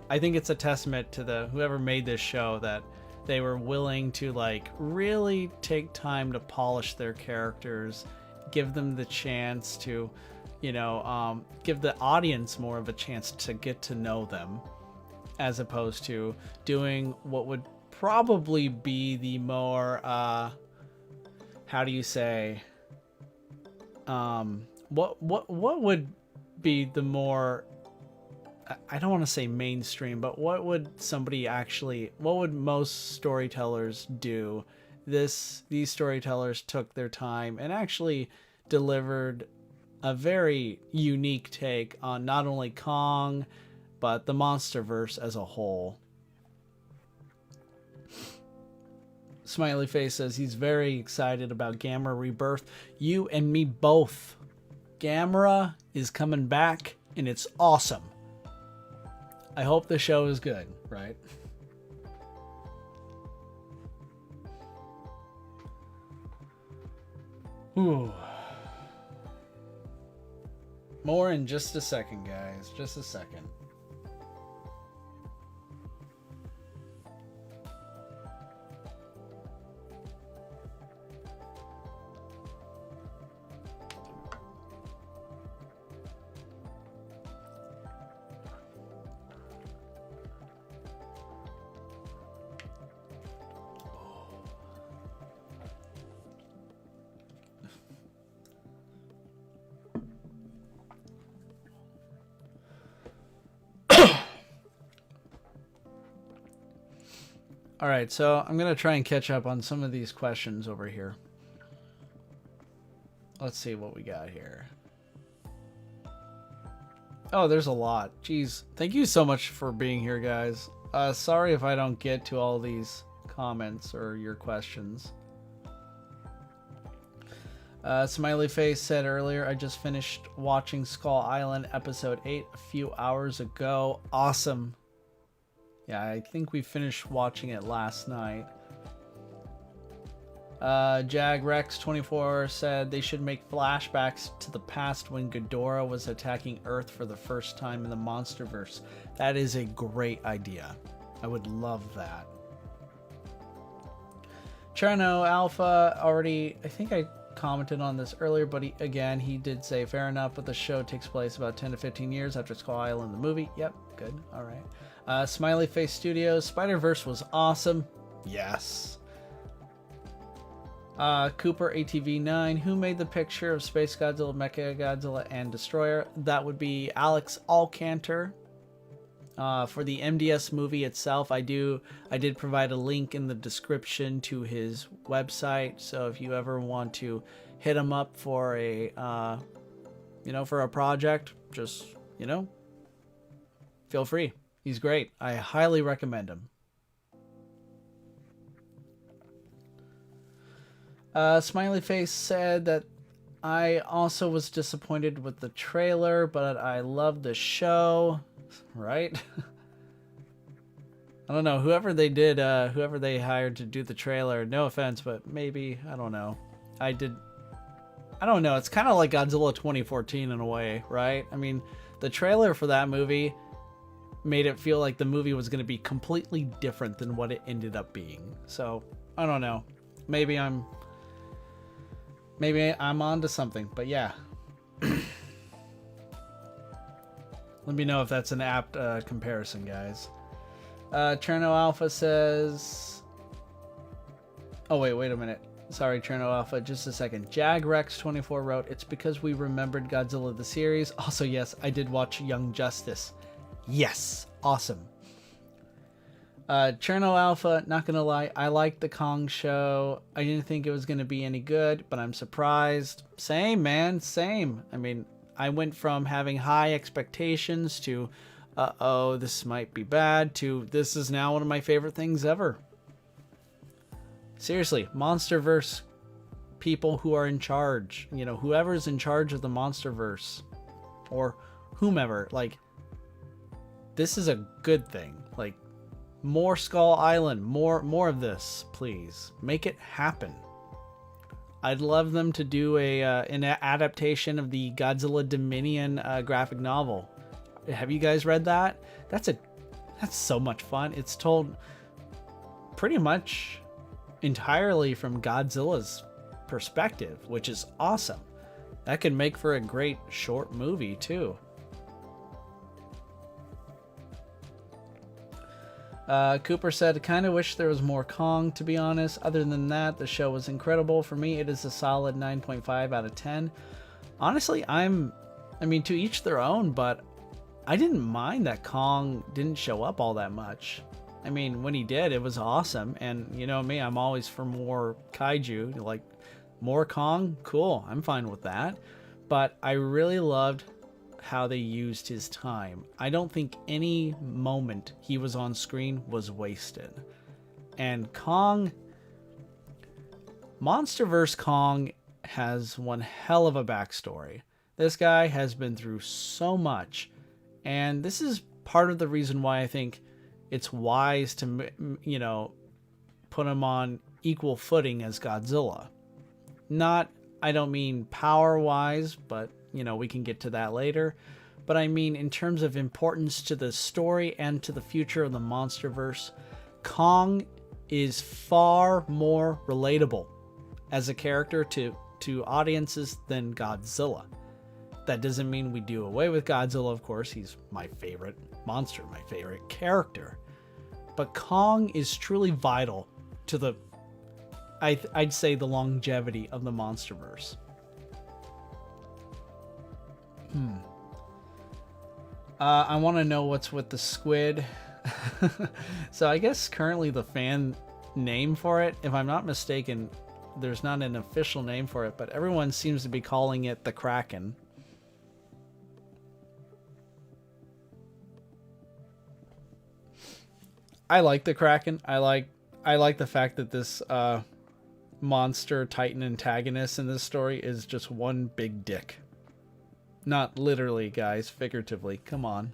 I think it's a testament to whoever made this show, that they were willing to like really take time to polish their characters, give them the chance to, you know, give the audience more of a chance to get to know them, as opposed to doing what would probably be the more, how do you say, what would be the more, I don't want to say mainstream, but what would most storytellers do? These storytellers took their time and actually delivered a very unique take on not only Kong, but the Monsterverse as a whole. Smiley Face says he's very excited about Gamera Rebirth. You and me both. Gamera is coming back, and it's awesome. I hope the show is good, right? Ooh. More in just a second, guys. Just a second. All right, so I'm going to try and catch up on some of these questions over here. Let's see what we got here. Oh, there's a lot. Jeez, thank you so much for being here, guys. Sorry if I don't get to all these comments or your questions. Smiley Face said earlier, I just finished watching Skull Island episode 8 a few hours ago. Awesome. Yeah, I think we finished watching it last night. JagRex24 said they should make flashbacks to the past when Ghidorah was attacking Earth for the first time in the Monsterverse. That is a great idea. I would love that. Cherno Alpha already, I think I commented on this earlier, but he did say fair enough, but the show takes place about 10 to 15 years after Skull Island the movie. Yep, good. All right. Smiley Face Studios, Spider-Verse was awesome. Yes. Cooper ATV9, who made the picture of Space Godzilla, Mecha Godzilla, and Destroyer? That would be Alex Alcantor. For the MDS movie itself, I did provide a link in the description to his website, so if you ever want to hit him up for a for a project, just feel free. He's great. I highly recommend him. Smiley Face said that I also was disappointed with the trailer, but I love the show. Right? I don't know. Whoever they hired to do the trailer, no offense, but maybe, I don't know. I don't know. It's kind of like Godzilla 2014 in a way, right? I mean, the trailer for that movie made it feel like the movie was going to be completely different than what it ended up being. So, I don't know. Maybe I'm onto something, but yeah. Let me know if that's an apt comparison, guys. Cherno Alpha says... Oh, wait a minute. Sorry, Cherno Alpha, just a second. JagRex24 wrote, it's because we remembered Godzilla the series. Also, yes, I did watch Young Justice. Yes, awesome. Cherno Alpha, not gonna lie, I liked the Kong show. I didn't think it was gonna be any good, but I'm surprised. Same, man, same. I mean, I went from having high expectations to, this might be bad, to this is now one of my favorite things ever. Seriously, Monsterverse people who are in charge, whoever's in charge of the Monsterverse, or whomever, like, this is a good thing. Like, more Skull Island, more of this, please. Make it happen. I'd love them to do an adaptation of the Godzilla Dominion graphic novel. Have you guys read that? That's so much fun. It's told pretty much entirely from Godzilla's perspective, which is awesome. That could make for a great short movie too. Cooper said, kind of wish there was more Kong, to be honest. Other than that, the show was incredible. For me, it is a solid 9.5 out of 10. Honestly, I mean, to each their own, but I didn't mind that Kong didn't show up all that much. I mean, when he did, it was awesome. And you know me, I'm always for more kaiju. Like, more Kong? Cool, I'm fine with that. But I really loved how they used his time. I don't think any moment he was on screen was wasted. And Kong, Monsterverse Kong has one hell of a backstory. This guy has been through so much, and this is part of the reason why I think it's wise to, put him on equal footing as Godzilla. I don't mean power-wise, but we can get to that later. But I mean, in terms of importance to the story and to the future of the Monsterverse, Kong is far more relatable as a character to audiences than Godzilla. That doesn't mean we do away with Godzilla, of course. He's my favorite monster, my favorite character. But Kong is truly vital to I'd say the longevity of the Monsterverse. I want to know what's with the squid. So I guess currently the fan name for it, if I'm not mistaken, there's not an official name for it, but everyone seems to be calling it the Kraken. I like the Kraken. I like the fact that this monster titan antagonist in this story is just one big dick. Not literally, guys, figuratively. Come on.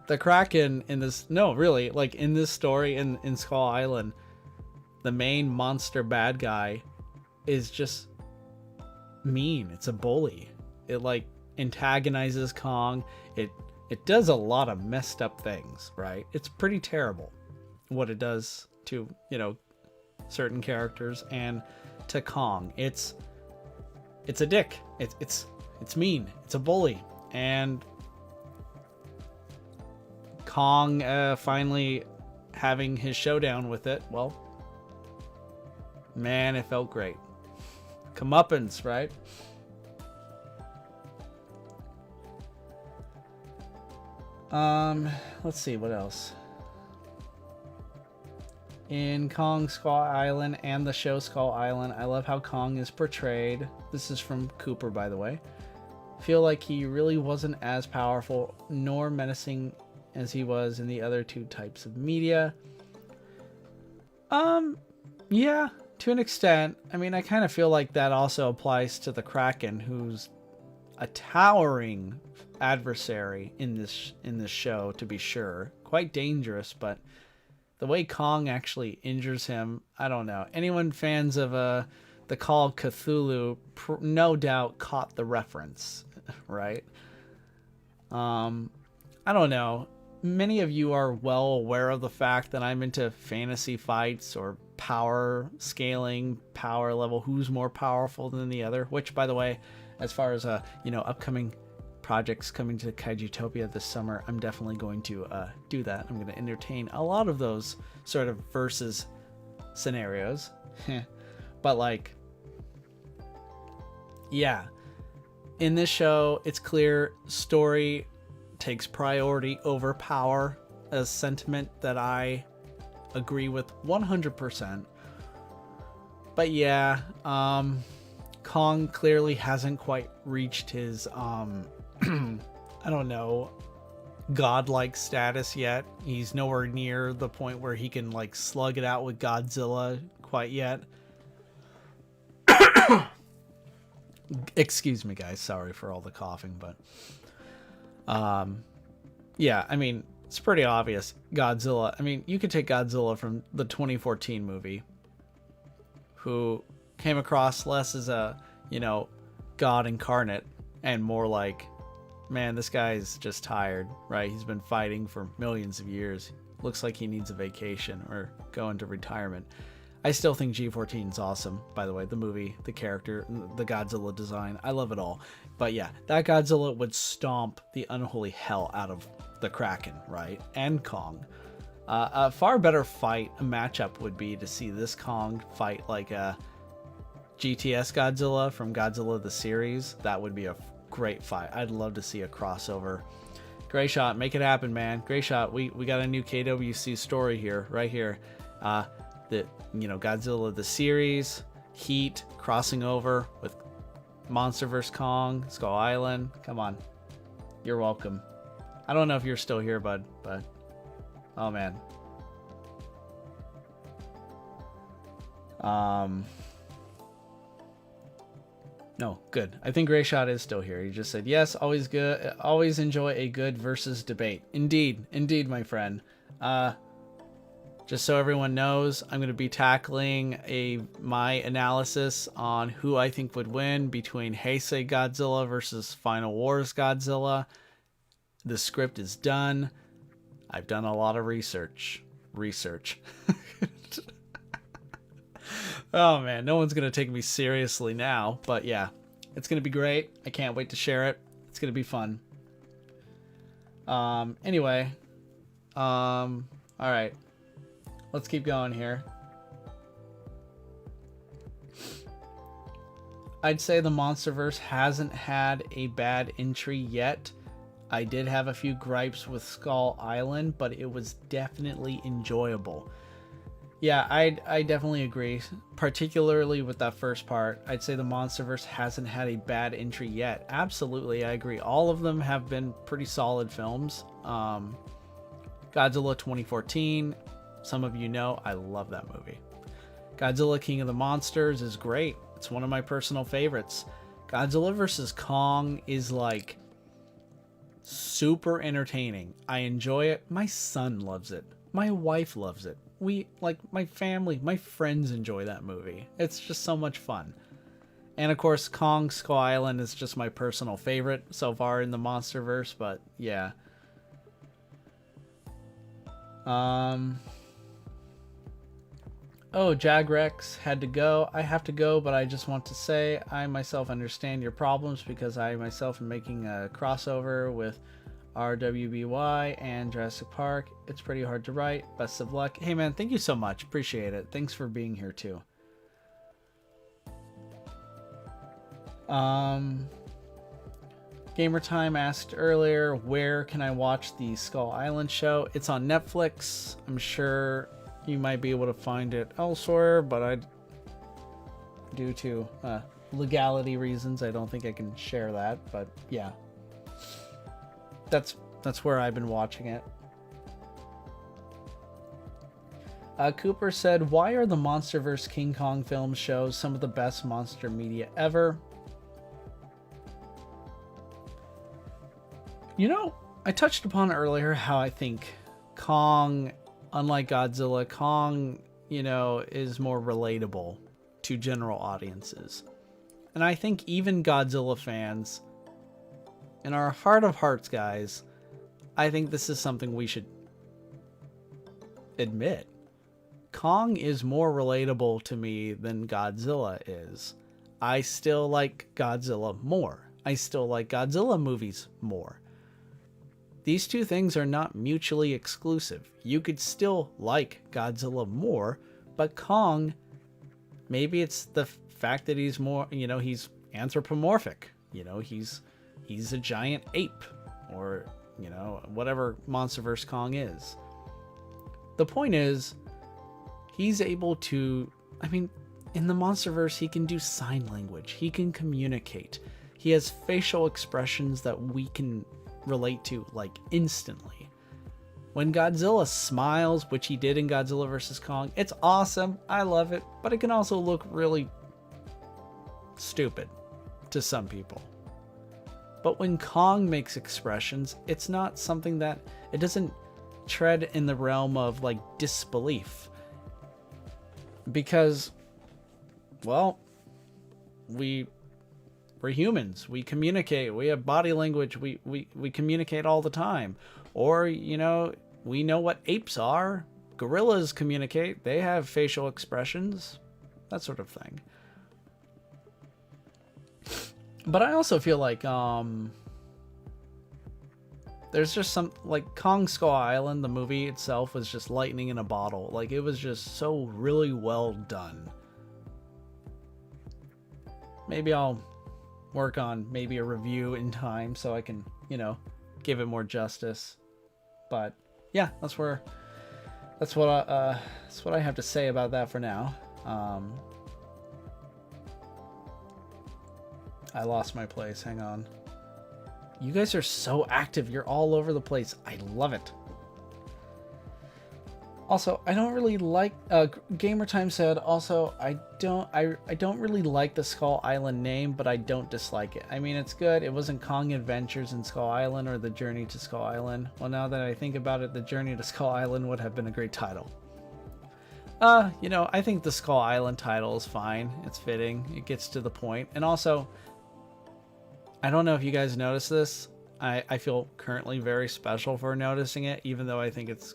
The Kraken in this, no, really, like in this story in Skull Island, the main monster bad guy is just mean. It's a bully. It like antagonizes Kong. It does a lot of messed up things, right? It's pretty terrible what it does to, you know, certain characters and to Kong. It's a dick. It's mean. It's a bully. And Kong finally having his showdown with it, well, man, it felt great. Comeuppance, right? Let's see what else. In Kong Skull Island and the show Skull Island, I love how Kong is portrayed. This is from Cooper, by the way. Feel like he really wasn't as powerful nor menacing as he was in the other two types of media. Yeah, to an extent. I mean, I kind of feel like that also applies to the Kraken, who's a towering adversary in this show, to be sure. Quite dangerous, but the way Kong actually injures him, I don't know. Anyone fans of the Call of Cthulhu no doubt caught the reference, right? I don't know. Many of you are well aware of the fact that I'm into fantasy fights or power scaling, power level, who's more powerful than the other, which, by the way, as far as upcoming projects coming to Kaijutopia this summer, I'm definitely going to do that. I'm going to entertain a lot of those sort of versus scenarios. But like, yeah, in this show, it's clear story takes priority over power, a sentiment that I agree with 100%. But yeah, Kong clearly hasn't quite reached his I don't know, godlike status yet. He's nowhere near the point where he can like slug it out with Godzilla quite yet. Excuse me, guys. Sorry for all the coughing, but yeah, I mean, it's pretty obvious. Godzilla. I mean, you could take Godzilla from the 2014 movie, who came across less as a, god incarnate and more like, man, this guy's just tired, right? He's been fighting for millions of years. Looks like he needs a vacation or go into retirement. I still think G14 is awesome, by the way. The movie, the character, the Godzilla design. I love it all. But yeah, that Godzilla would stomp the unholy hell out of the Kraken, right? And Kong. A far better fight, a matchup would be to see this Kong fight like a GTS Godzilla from Godzilla the series. That would be a great fight. I'd love to see a crossover. Gray Shot, make it happen, man. Gray Shot, we got a new KWC story here, right here. Godzilla the series, Heat, crossing over with Monsterverse Kong, Skull Island. Come on. You're welcome. I don't know if you're still here, bud, but oh man. No, good. I think Gray Shot is still here. He just said, yes, always good. Always enjoy a good versus debate. Indeed, my friend. Just so everyone knows, I'm going to be tackling my analysis on who I think would win between Heisei Godzilla versus Final Wars Godzilla. The script is done. I've done a lot of research. Oh man, no one's going to take me seriously now, but yeah, it's going to be great. I can't wait to share it. It's going to be fun. Anyway, all right. Let's keep going here. I'd say the Monsterverse hasn't had a bad entry yet. I did have a few gripes with Skull Island, but it was definitely enjoyable. Yeah, I definitely agree, particularly with that first part. I'd say the Monsterverse hasn't had a bad entry yet. Absolutely, I agree. All of them have been pretty solid films. Godzilla 2014, some of you know, I love that movie. Godzilla King of the Monsters is great. It's one of my personal favorites. Godzilla vs. Kong is like super entertaining. I enjoy it. My son loves it. My wife loves it. like my family, my friends enjoy that movie. It's just so much fun. And of course, Kong Skull Island is just my personal favorite so far in the Monsterverse, but yeah. Oh, Jagrex had to go. I have to go, but I just want to say I myself understand your problems because I myself am making a crossover with RWBY and Jurassic Park. It's pretty hard to write. Best of luck. Hey man, thank you so much. Appreciate it. Thanks for being here too. Gamertime asked earlier, where can I watch the Skull Island show? It's on Netflix. I'm sure you might be able to find it elsewhere, but due to legality reasons, I don't think I can share that. But yeah, that's where I've been watching it. Cooper said, why are the Monsterverse King Kong film shows some of the best monster media ever? You know, I touched upon earlier how I think Kong, unlike Godzilla, Kong, you know, is more relatable to general audiences. And I think even Godzilla fans, in our heart of hearts, guys, I think this is something we should admit. Kong is more relatable to me than Godzilla is. I still like Godzilla more. I still like Godzilla movies more. These two things are not mutually exclusive. You could still like Godzilla more, but Kong, maybe it's the fact that he's more, you know, he's anthropomorphic. You know, he's a giant ape, or, you know, whatever Monsterverse Kong is. The point is, he's able to, I mean, in the Monsterverse, he can do sign language. He can communicate. He has facial expressions that we can relate to, like, instantly. When Godzilla smiles, which he did in Godzilla vs. Kong, it's awesome. I love it. But it can also look really stupid to some people. But when Kong makes expressions, it's not something that, it doesn't tread in the realm of, like, disbelief. Because, well, we're humans. We communicate. We have body language. We communicate all the time. Or, you know, we know what apes are. Gorillas communicate. They have facial expressions. That sort of thing. But I also feel like, there's just some, like, Kong Skull Island, the movie itself was just lightning in a bottle. Like, it was just so really well done. Maybe I'll work on maybe a review in time so I can, you know, give it more justice. But yeah, that's what I have to say about that for now. I lost my place. Hang on. You guys are so active. You're all over the place. I love it. Also, I don't really like, Gamertime said, also, I don't really like the Skull Island name, but I don't dislike it. I mean, it's good. It wasn't Kong Adventures in Skull Island or The Journey to Skull Island. Well, now that I think about it, The Journey to Skull Island would have been a great title. You know, I think the Skull Island title is fine. It's fitting. It gets to the point. And also, I don't know if you guys noticed this. I feel currently very special for noticing it, even though I think it's,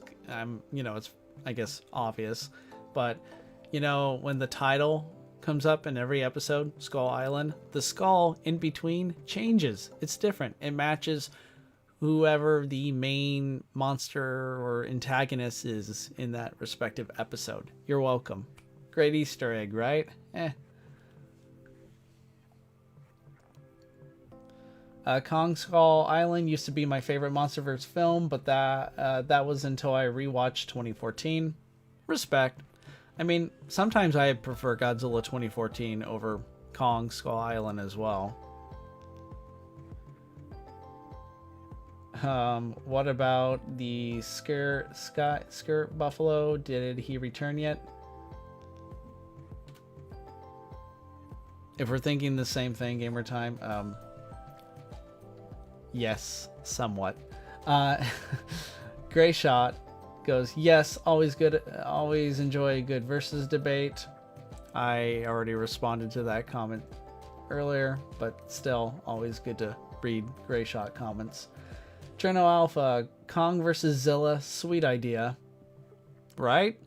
you know, it's, I guess, obvious. But, you know, when the title comes up in every episode, Skull Island, the skull in between changes. It's different. It matches whoever the main monster or antagonist is in that respective episode. You're welcome. Great Easter egg, right? Kong Skull Island used to be my favorite Monsterverse film, but that was until I rewatched 2014. Respect. I mean, sometimes I prefer Godzilla 2014 over Kong Skull Island as well. What about the Skirt Buffalo? Did he return yet? If we're thinking the same thing, gamer time. Yes, somewhat. Gray Shot goes, yes, always good. Always enjoy a good versus debate. I already responded to that comment earlier, but still, always good to read Gray Shot comments. Cherno Alpha, Kong versus Zilla, sweet idea. Right?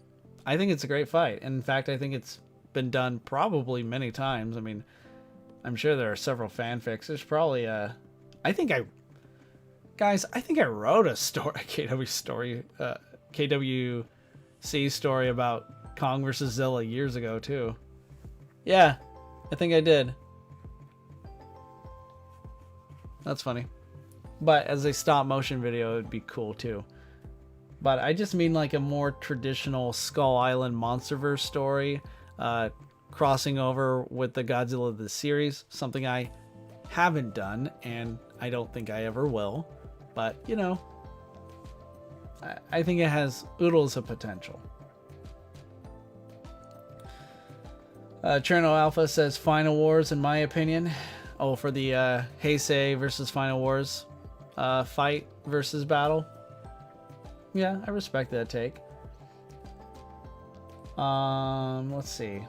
I think it's a great fight. And in fact, I think it's been done probably many times. I mean, I'm sure there are several fanfics. There's probably I think I wrote a story, KWC story about Kong versus Zilla years ago too. Yeah, I think I did. That's funny. But as a stop motion video, it would be cool too. But I just mean like a more traditional Skull Island Monsterverse story, crossing over with the Godzilla of the series, something I haven't done, and I don't think I ever will. But, you know, I think it has oodles of potential. Cherno Alpha says Final Wars, in my opinion. Oh, for the Heisei versus Final Wars fight versus battle. Yeah, I respect that take. Let's see.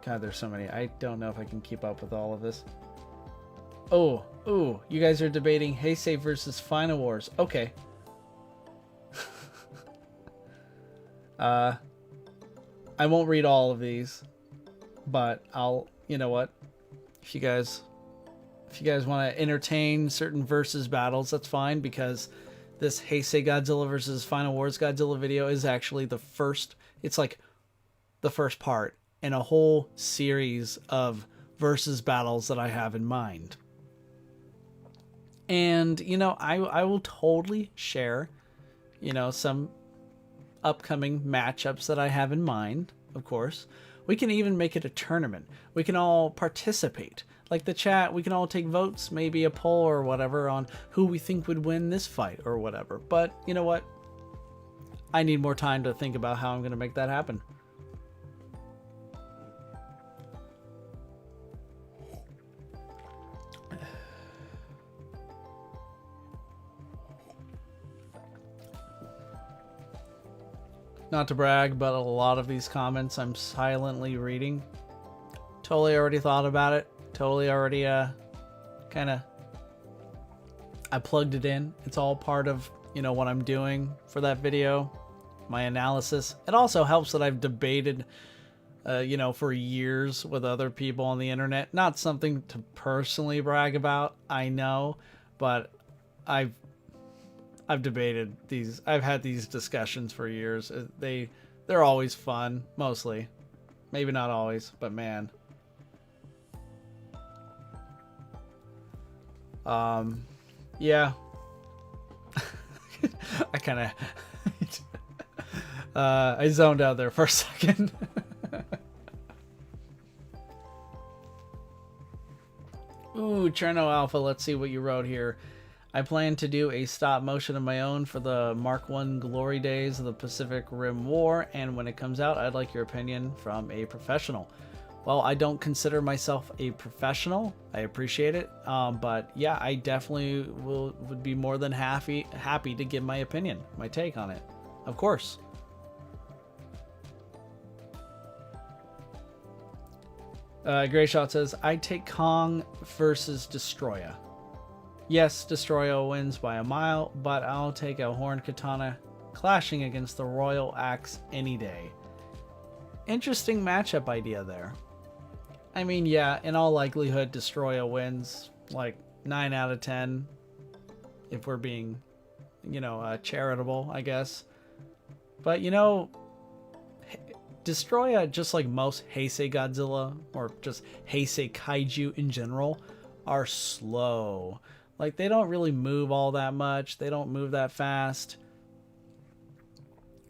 God, there's so many. I don't know if I can keep up with all of this. Oh, ooh, you guys are debating Heisei versus Final Wars. Okay. I won't read all of these, but I'll, you know what? If you guys want to entertain certain versus battles, that's fine, because this Heisei Godzilla versus Final Wars Godzilla video is actually the first, it's like the first part in a whole series of versus battles that I have in mind. And, you know, I will totally share, you know, some upcoming matchups that I have in mind, of course. We can even make it a tournament. We can all participate. Like the chat, we can all take votes, maybe a poll or whatever on who we think would win this fight or whatever. But you know what? I need more time to think about how I'm going to make that happen. Not to brag, but a lot of these comments I'm silently reading. Totally already thought about it. Totally already kind of, I plugged it in. It's all part of, you know, what I'm doing for that video, my analysis. It also helps that I've debated, you know, for years with other people on the internet. Not something to personally brag about, I know, but I've debated these. I've had these discussions for years. They're always fun, mostly. Maybe not always, but man. Yeah. I kind of I zoned out there for a second. Ooh, Cherno Alpha, let's see what you wrote here. I plan to do a stop motion of my own for the Mark I Glory Days of the Pacific Rim War, and when it comes out, I'd like your opinion from a professional. Well, I don't consider myself a professional. I appreciate it, but yeah, I definitely would be more than happy to give my opinion, my take on it, of course. Gray Shot says, I'd take Kong versus Destroya. Yes, Destroya wins by a mile, but I'll take a Horned Katana clashing against the Royal Axe any day. Interesting matchup idea there. I mean, yeah, in all likelihood, Destroya wins like 9 out of 10, if we're being, you know, charitable, I guess. But, you know, Destroya, just like most Heisei Godzilla, or just Heisei Kaiju in general, are slow. Like, they don't really move all that much. They don't move that fast.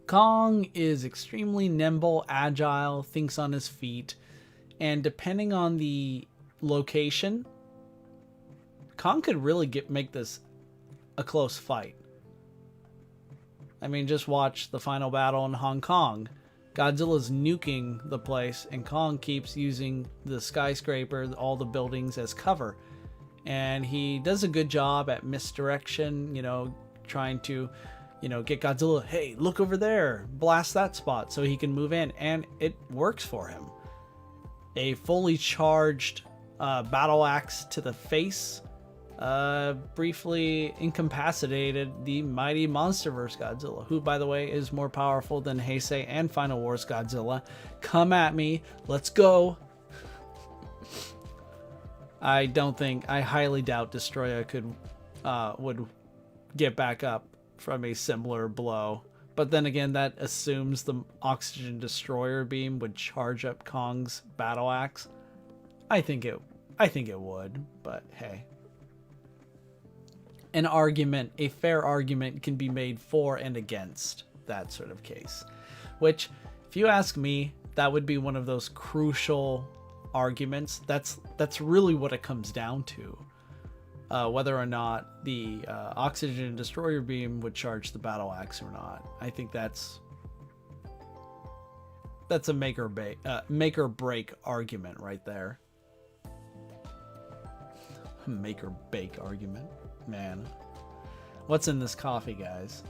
Kong is extremely nimble, agile, thinks on his feet. And depending on the location, Kong could really make this a close fight. I mean, just watch the final battle in Hong Kong. Godzilla's nuking the place, and Kong keeps using the skyscraper, all the buildings as cover. and he does a good job at misdirection, you know, trying to, you know, get Godzilla, hey, look over there, blast that spot so he can move in, and it works for him. A fully charged battle axe to the face briefly incapacitated the mighty Monsterverse Godzilla, who, by the way, is more powerful than Heisei and Final Wars Godzilla. Come at me, let's go. I highly doubt Destroyer would get back up from a similar blow. But then again, that assumes the Oxygen Destroyer beam would charge up Kong's battle axe. I think it would, but hey. A fair argument can be made for and against that sort of case. Which, if you ask me, that would be one of those crucial arguments. That's really what it comes down to. Whether or not the Oxygen Destroyer beam would charge the battle axe or not. I think that's a make or break argument right there. Make or bake argument, man. What's in this coffee, guys?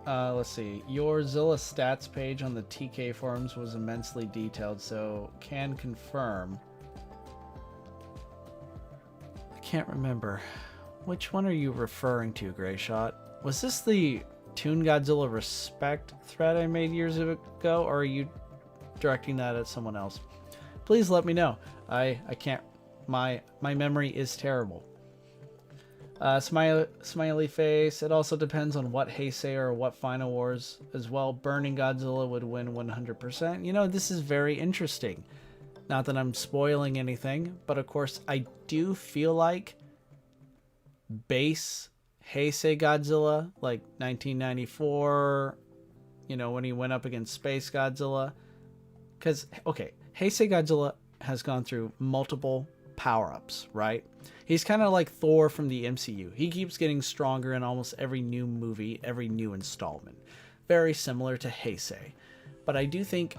Let's see. Your Zilla stats page on the TK forums was immensely detailed, so can confirm. I can't remember. Which one are you referring to, Greyshot? Was this the Toon Godzilla Respect thread I made years ago, or are you directing that at someone else? Please let me know. I can't. My memory is terrible. Smiley face. It also depends on what Heisei or what Final Wars as well. Burning Godzilla would win 100%. You know, this is very interesting. Not that I'm spoiling anything, but of course I do feel like base Heisei Godzilla, like 1994, you know, when he went up against Space Godzilla. Because, okay, Heisei Godzilla has gone through multiple power-ups, right? He's kind of like Thor from the MCU. He keeps getting stronger in almost every new movie, every new installment. Very similar to Heisei. But I do think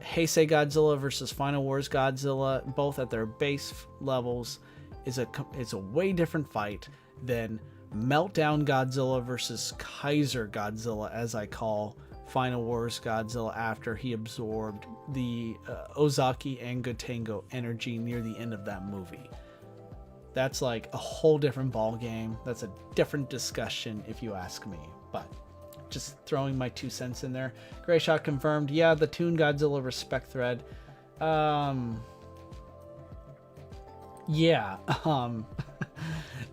Heisei Godzilla versus Final Wars Godzilla, both at their base levels, is a way different fight than Meltdown Godzilla versus Kaiser Godzilla, as I call Final Wars Godzilla, after he absorbed the Ozaki and Gotengo energy near the end of that movie. That's like a whole different ball game. That's a different discussion, if you ask me. But just throwing my 2 cents in there. Greyshot confirmed. Yeah, the Toon Godzilla Respect thread. Yeah.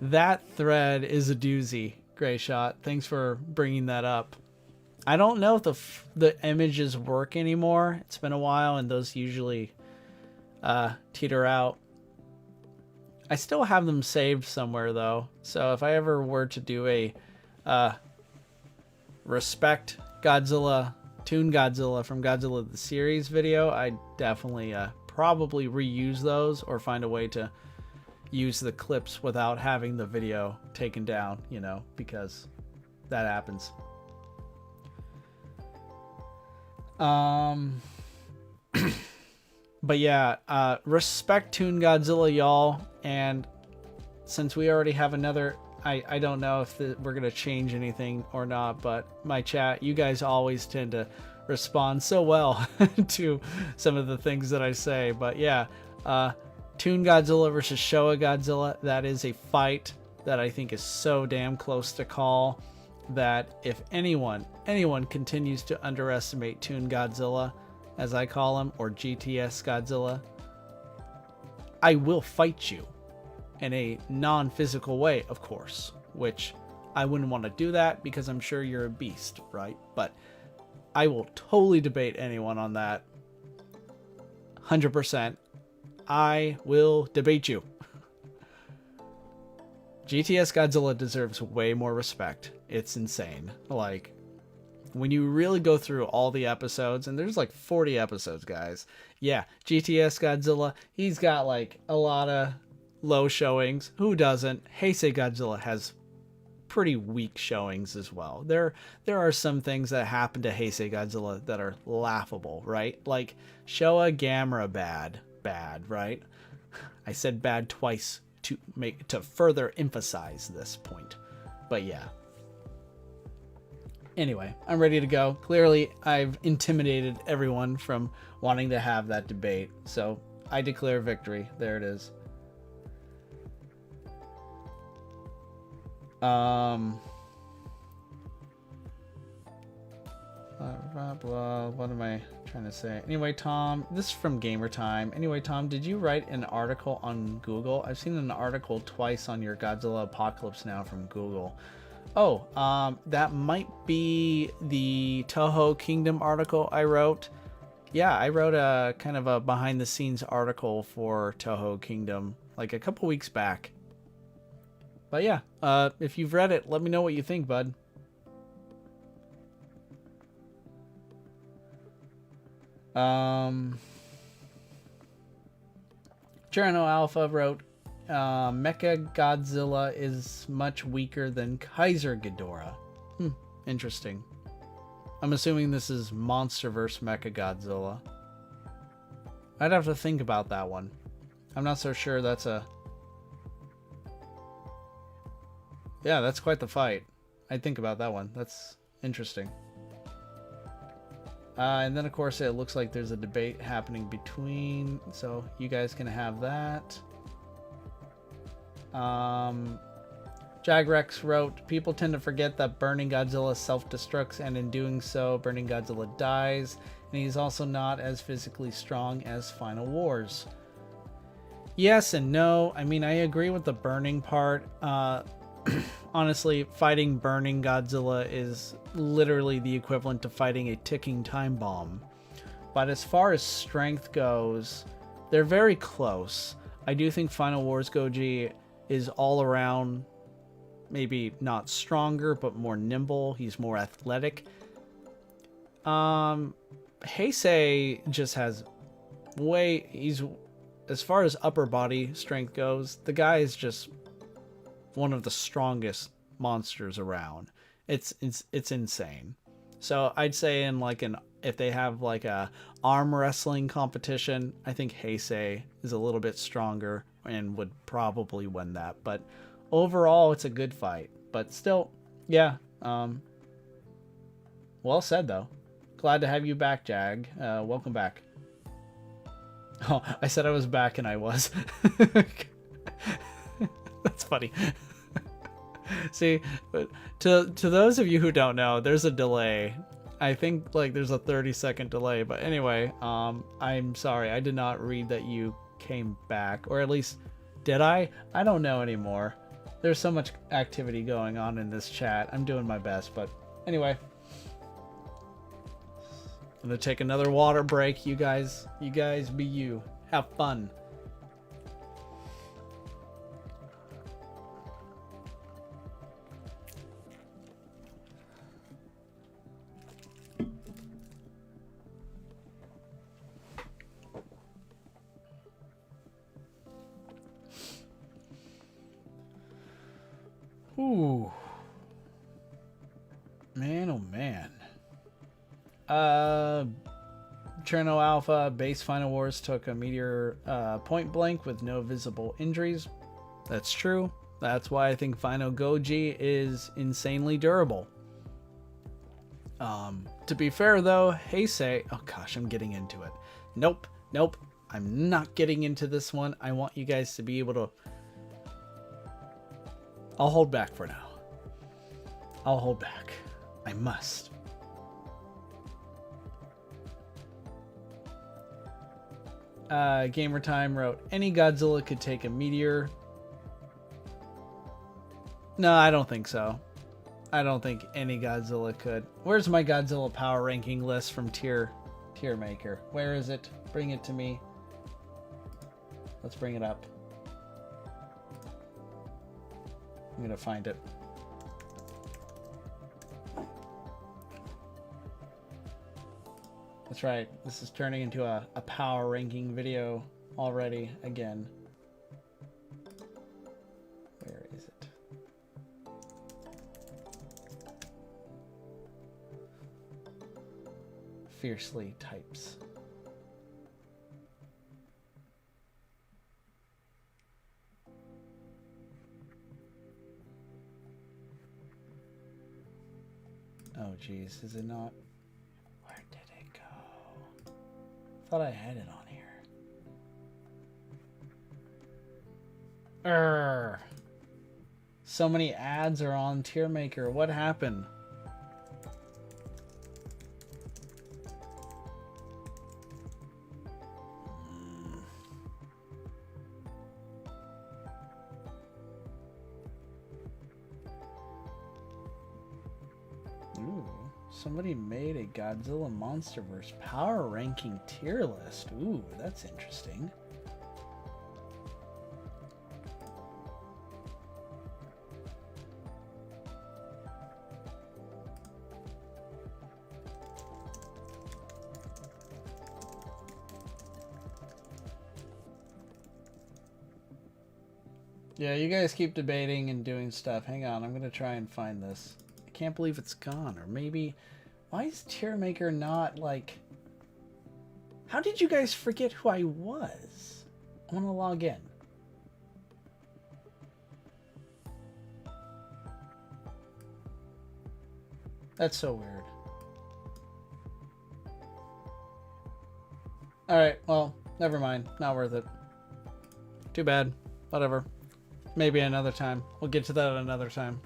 That thread is a doozy, Greyshot. Thanks for bringing that up. I don't know if the images work anymore. It's been a while, and those usually teeter out. I still have them saved somewhere, though. So if I ever were to do a Respect Godzilla, Toon Godzilla from Godzilla the Series video, I'd definitely probably reuse those or find a way to use the clips without having the video taken down, you know, because that happens. But yeah, respect Toon Godzilla, y'all. And since we already have another, I don't know if we're going to change anything or not, but my chat, you guys always tend to respond so well to some of the things that I say. But yeah, Toon Godzilla versus Showa Godzilla, that is a fight that I think is so damn close to call that if anyone continues to underestimate Toon Godzilla, as I call him, or GTS Godzilla, I will fight you in a non-physical way, of course, which I wouldn't want to do that because I'm sure you're a beast, right? But I will totally debate anyone on that. 100%. I will debate you. GTS Godzilla deserves way more respect. It's insane. Like, when you really go through all the episodes, and there's like 40 episodes, guys. Yeah, GTS Godzilla, he's got like a lot of low showings. Who doesn't? Heisei Godzilla has pretty weak showings as well. There are some things that happen to Heisei Godzilla that are laughable, right? Like Showa Gamera bad, right? I said bad twice to further emphasize this point. But yeah. Anyway, I'm ready to go. Clearly, I've intimidated everyone from wanting to have that debate. So I declare victory. There it is. What am I trying to say? Anyway, Tom, this is from Gamer Time. Anyway, Tom, did you write an article on Google? I've seen an article twice on your Godzilla Apocalypse Now from Google. Oh, that might be the Toho Kingdom article I wrote. Yeah, I wrote a kind of a behind the scenes article for Toho Kingdom like a couple weeks back. But yeah, if you've read it, let me know what you think, bud. Cherno Alpha wrote, Mecha Godzilla is much weaker than Kaiser Ghidorah. Interesting. I'm assuming this is Monsterverse Mecha Godzilla. I'd have to think about that one. I'm not so sure that's a... Yeah, that's quite the fight. I'd think about that one. That's interesting. And then, of course, it looks like there's a debate happening between... So, you guys can have that. Jagrex wrote, people tend to forget that Burning Godzilla self-destructs, and in doing so, Burning Godzilla dies, and he's also not as physically strong as Final Wars. Yes and no. I mean, I agree with the burning part. Honestly, fighting Burning Godzilla is literally the equivalent to fighting a ticking time bomb. But as far as strength goes, they're very close. I do think Final Wars Goji is all around, maybe not stronger, but more nimble. He's more athletic. Heisei just has as far as upper body strength goes, the guy is just one of the strongest monsters around. It's insane. So I'd say if they have like a arm wrestling competition, I think Heisei is a little bit stronger and would probably win that. But overall, it's a good fight. But still, yeah. Well said, though. Glad to have you back, Jag. Welcome back. Oh, I said I was back and I was. That's funny. See, to those of you who don't know, there's a delay. I think like there's a 30-second delay. But anyway, I'm sorry. I did not read that you came back. Or at least, did I? I don't know anymore. There's so much activity going on in this chat. I'm doing my best. But anyway. I'm gonna take another water break. You guys be you. Have fun. Ooh. Man, oh man. Cherno Alpha, base Final Wars took a meteor point blank with no visible injuries. That's true. That's why I think Final Goji is insanely durable. To be fair though, Heisei... Oh gosh, I'm getting into it. Nope. I'm not getting into this one. I want you guys to be able to... I'll hold back for now. I'll hold back. I must. Gamer Time wrote, any Godzilla could take a meteor. No, I don't think so. I don't think any Godzilla could. Where's my Godzilla power ranking list from Tier Maker? Where is it? Bring it to me. Let's bring it up. I'm gonna find it. That's right. This is turning into a power ranking video already again. Where is it? fiercely types. Oh geez, is it not? Where did it go? Thought I had it on here. Urgh. So many ads are on Tier Maker. What happened? Ooh, somebody made a Godzilla Monsterverse power ranking tier list. Ooh, that's interesting. Yeah, you guys keep debating and doing stuff. Hang on, I'm gonna try and find this. I can't believe it's gone. Or maybe, why is Tier Maker not like... How did you guys forget who I was? I want to log in. That's so weird. Alright, well, never mind. Not worth it. Too bad. Whatever. Maybe another time. We'll get to that another time.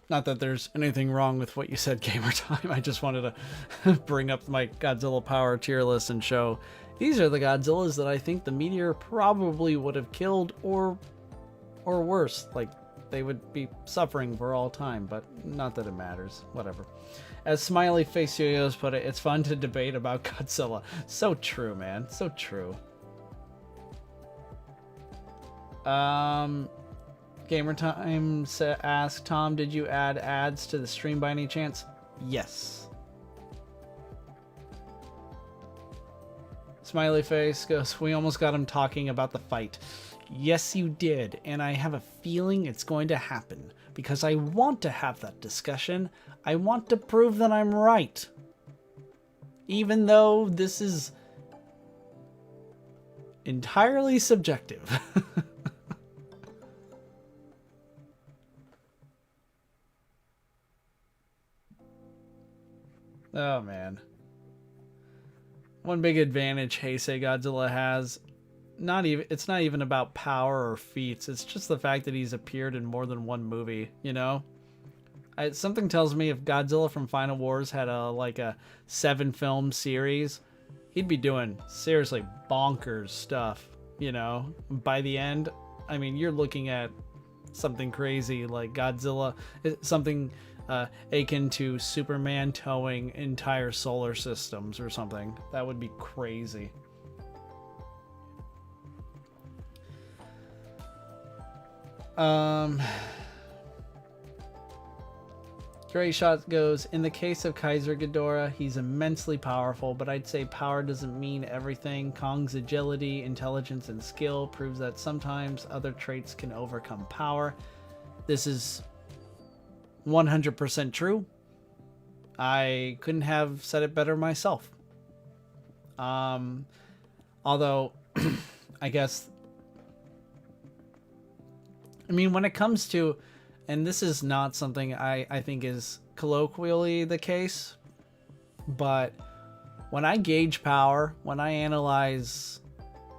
Not that there's anything wrong with what you said, Gamer Time. I just wanted to bring up my Godzilla Power tier list and show these are the Godzillas that I think the meteor probably would have killed, or worse, like they would be suffering for all time, but not that it matters. Whatever. As Smiley Face Yoyos put it, it's fun to debate about Godzilla. So true, man. So true. Gamer Time asked, Tom, did you add ads to the stream by any chance? Yes. Smiley Face goes, we almost got him talking about the fight. Yes, you did, and I have a feeling it's going to happen because I want to have that discussion. I want to prove that I'm right. Even though this is entirely subjective. Oh man. One big advantage Heisei Godzilla has, it's not even about power or feats, it's just the fact that he's appeared in more than one movie, you know? Something tells me if Godzilla from Final Wars had a 7-film series, he'd be doing seriously bonkers stuff, you know? By the end, I mean, you're looking at something crazy like Godzilla, something akin to Superman towing entire solar systems or something. That would be crazy. Great Shot goes, in the case of Kaiser Ghidorah, he's immensely powerful, but I'd say power doesn't mean everything. Kong's agility, intelligence, and skill proves that sometimes other traits can overcome power. This is 100% true. I couldn't have said it better myself. Although, I guess, I mean, when it comes to, and this is not something I think is colloquially the case, but when I gauge power, when I analyze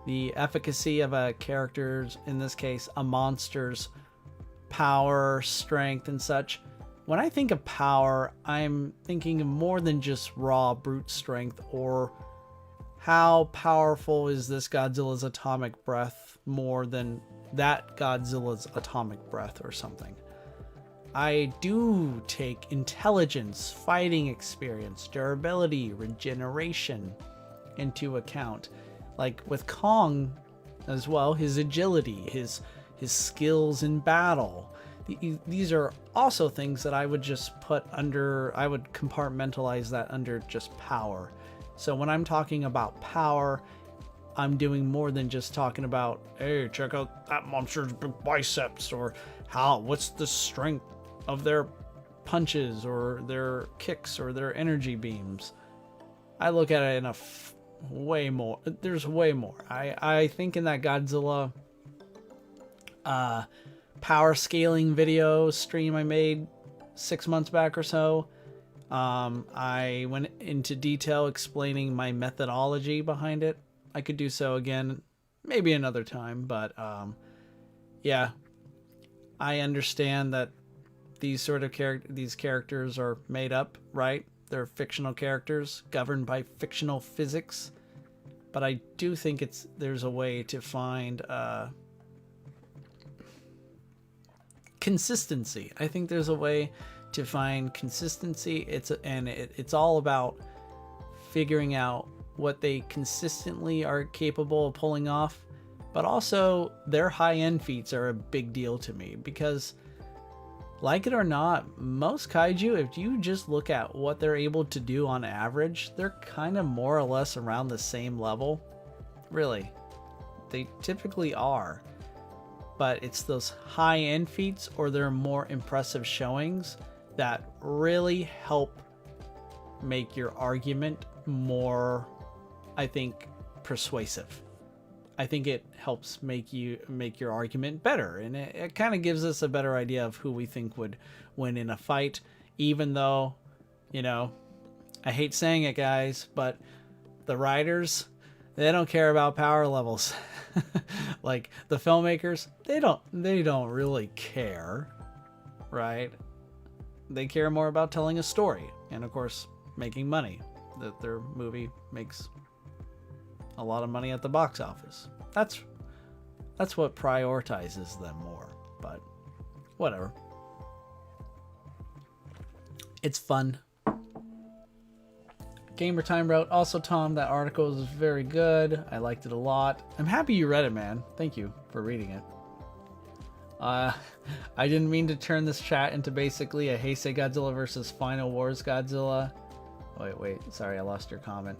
the efficacy of a character's, in this case, a monster's power, strength, and such, when I think of power, I'm thinking of more than just raw brute strength or how powerful is this Godzilla's atomic breath more than that Godzilla's atomic breath or something. I do take intelligence, fighting experience, durability, regeneration into account. Like with Kong as well, his agility, his skills in battle. These are also things that I would just put under, I would compartmentalize that under just power. So when I'm talking about power, I'm doing more than just talking about, hey, check out that monster's big biceps, or what's the strength of their punches or their kicks or their energy beams. I look at it in a way more. There's way more. I think in that Godzilla power scaling video stream I made 6 months back or so, I went into detail explaining my methodology behind it. I could do so again, maybe another time, but yeah, I understand that these sort of characters are made up, right? They're fictional characters governed by fictional physics, but I do think there's a way to find consistency. I think there's a way to find consistency. It's all about figuring out what they consistently are capable of pulling off, but also their high-end feats are a big deal to me because, like it or not, most kaiju, if you just look at what they're able to do on average, they're kind of more or less around the same level. Really, they typically are. But it's those high-end feats or their more impressive showings that really help make your argument more, I think, persuasive. I think it helps make your argument better, and it kind of gives us a better idea of who we think would win in a fight, even though, you know, I hate saying it, guys, but the writers, they don't care about power levels. Like the filmmakers, they don't really care, right? They care more about telling a story and, of course, making money. That their movie makes a lot of money at the box office. That's what prioritizes them more, but whatever. It's fun. Gamer Time wrote, also, Tom, that article is very good. I liked it a lot. I'm happy you read it, man. Thank you for reading it. I didn't mean to turn this chat into basically a Heisei Godzilla versus Final Wars Godzilla. Wait. Sorry, I lost your comment.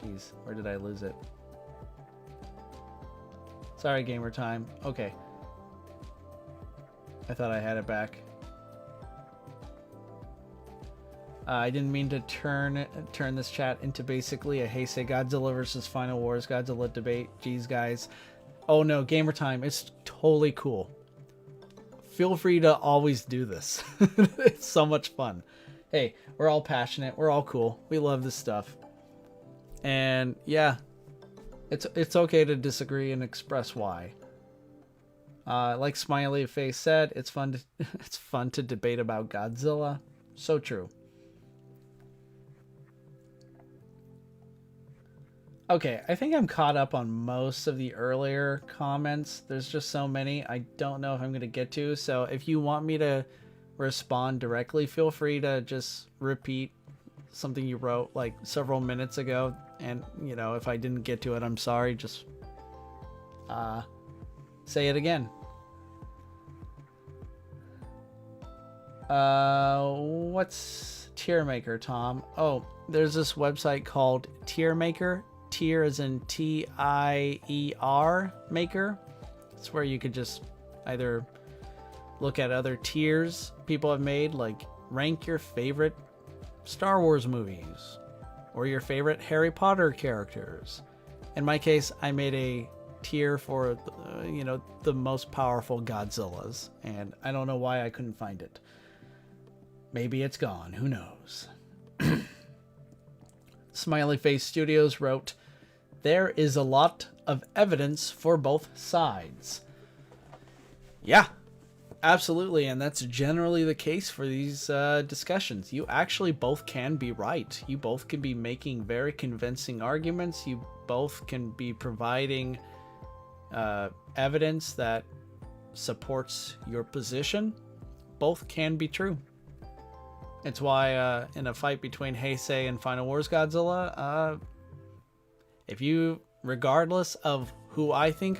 Jeez, where did I lose it? Sorry, Gamer Time. Okay. I thought I had it back. I didn't mean to turn this chat into basically a Heisei Godzilla versus Final Wars Godzilla debate. Jeez, guys. Oh no, Gamer Time. It's totally cool. Feel free to always do this. It's so much fun. Hey, we're all passionate. We're all cool. We love this stuff. And yeah, it's okay to disagree and express why. Like Smiley Face said, it's fun to debate about Godzilla. So true. Okay, I think I'm caught up on most of the earlier comments. There's just so many I don't know if I'm going to get to. So if you want me to respond directly, feel free to just repeat something you wrote like several minutes ago. And, you know, if I didn't get to it, I'm sorry. Just say it again. What's Tier Maker, Tom? Oh, there's this website called Tier Maker. Tier as in T-I-E-R Maker. It's where you could just either look at other tiers people have made, like rank your favorite Star Wars movies or your favorite Harry Potter characters. In my case, I made a tier for the most powerful Godzillas, and I don't know why I couldn't find it. Maybe it's gone, who knows. Smiley Face Studios wrote, there is a lot of evidence for both sides. Yeah, absolutely, and that's generally the case for these discussions. You actually both can be right. You both can be making very convincing arguments. You both can be providing evidence that supports your position. Both can be true. It's why in a fight between Heisei and Final Wars Godzilla, if you, regardless of who I think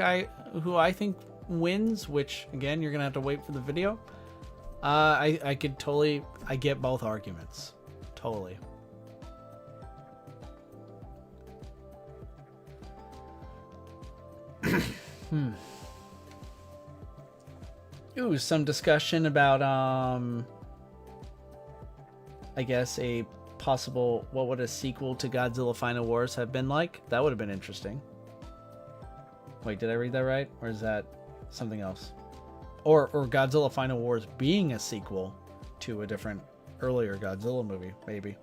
wins, which again you're gonna have to wait for the video, I get both arguments, totally. Ooh, some discussion about I guess a possible, what would a sequel to Godzilla Final Wars have been like? That would have been interesting. Wait, did I read that right? Or is that something else? Or Godzilla Final Wars being a sequel to a different earlier Godzilla movie, maybe.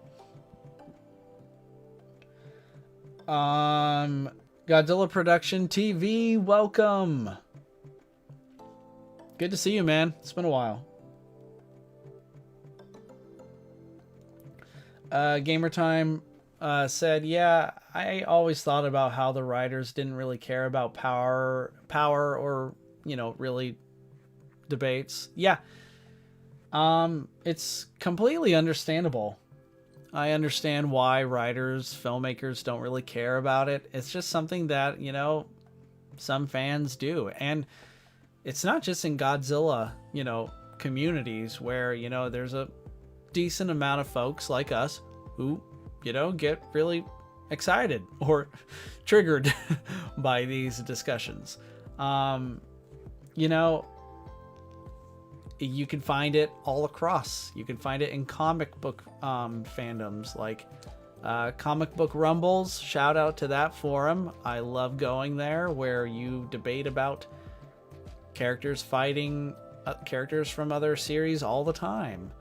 Godzilla Production TV, welcome. Good to see you, man. It's been a while. Gamer Time said, yeah, I always thought about how the writers didn't really care about power or, you know, really debates. Yeah. It's completely understandable. I understand why writers, filmmakers don't really care about it. It's just something that, you know, some fans do. And it's not just in Godzilla, you know, communities where, you know, there's a decent amount of folks like us who, you know, get really excited or triggered by these discussions. You know, you can find it all across. You can find it in comic book fandoms like Comic Book Rumbles. Shout out to that forum. I love going there, where you debate about characters fighting characters from other series all the time.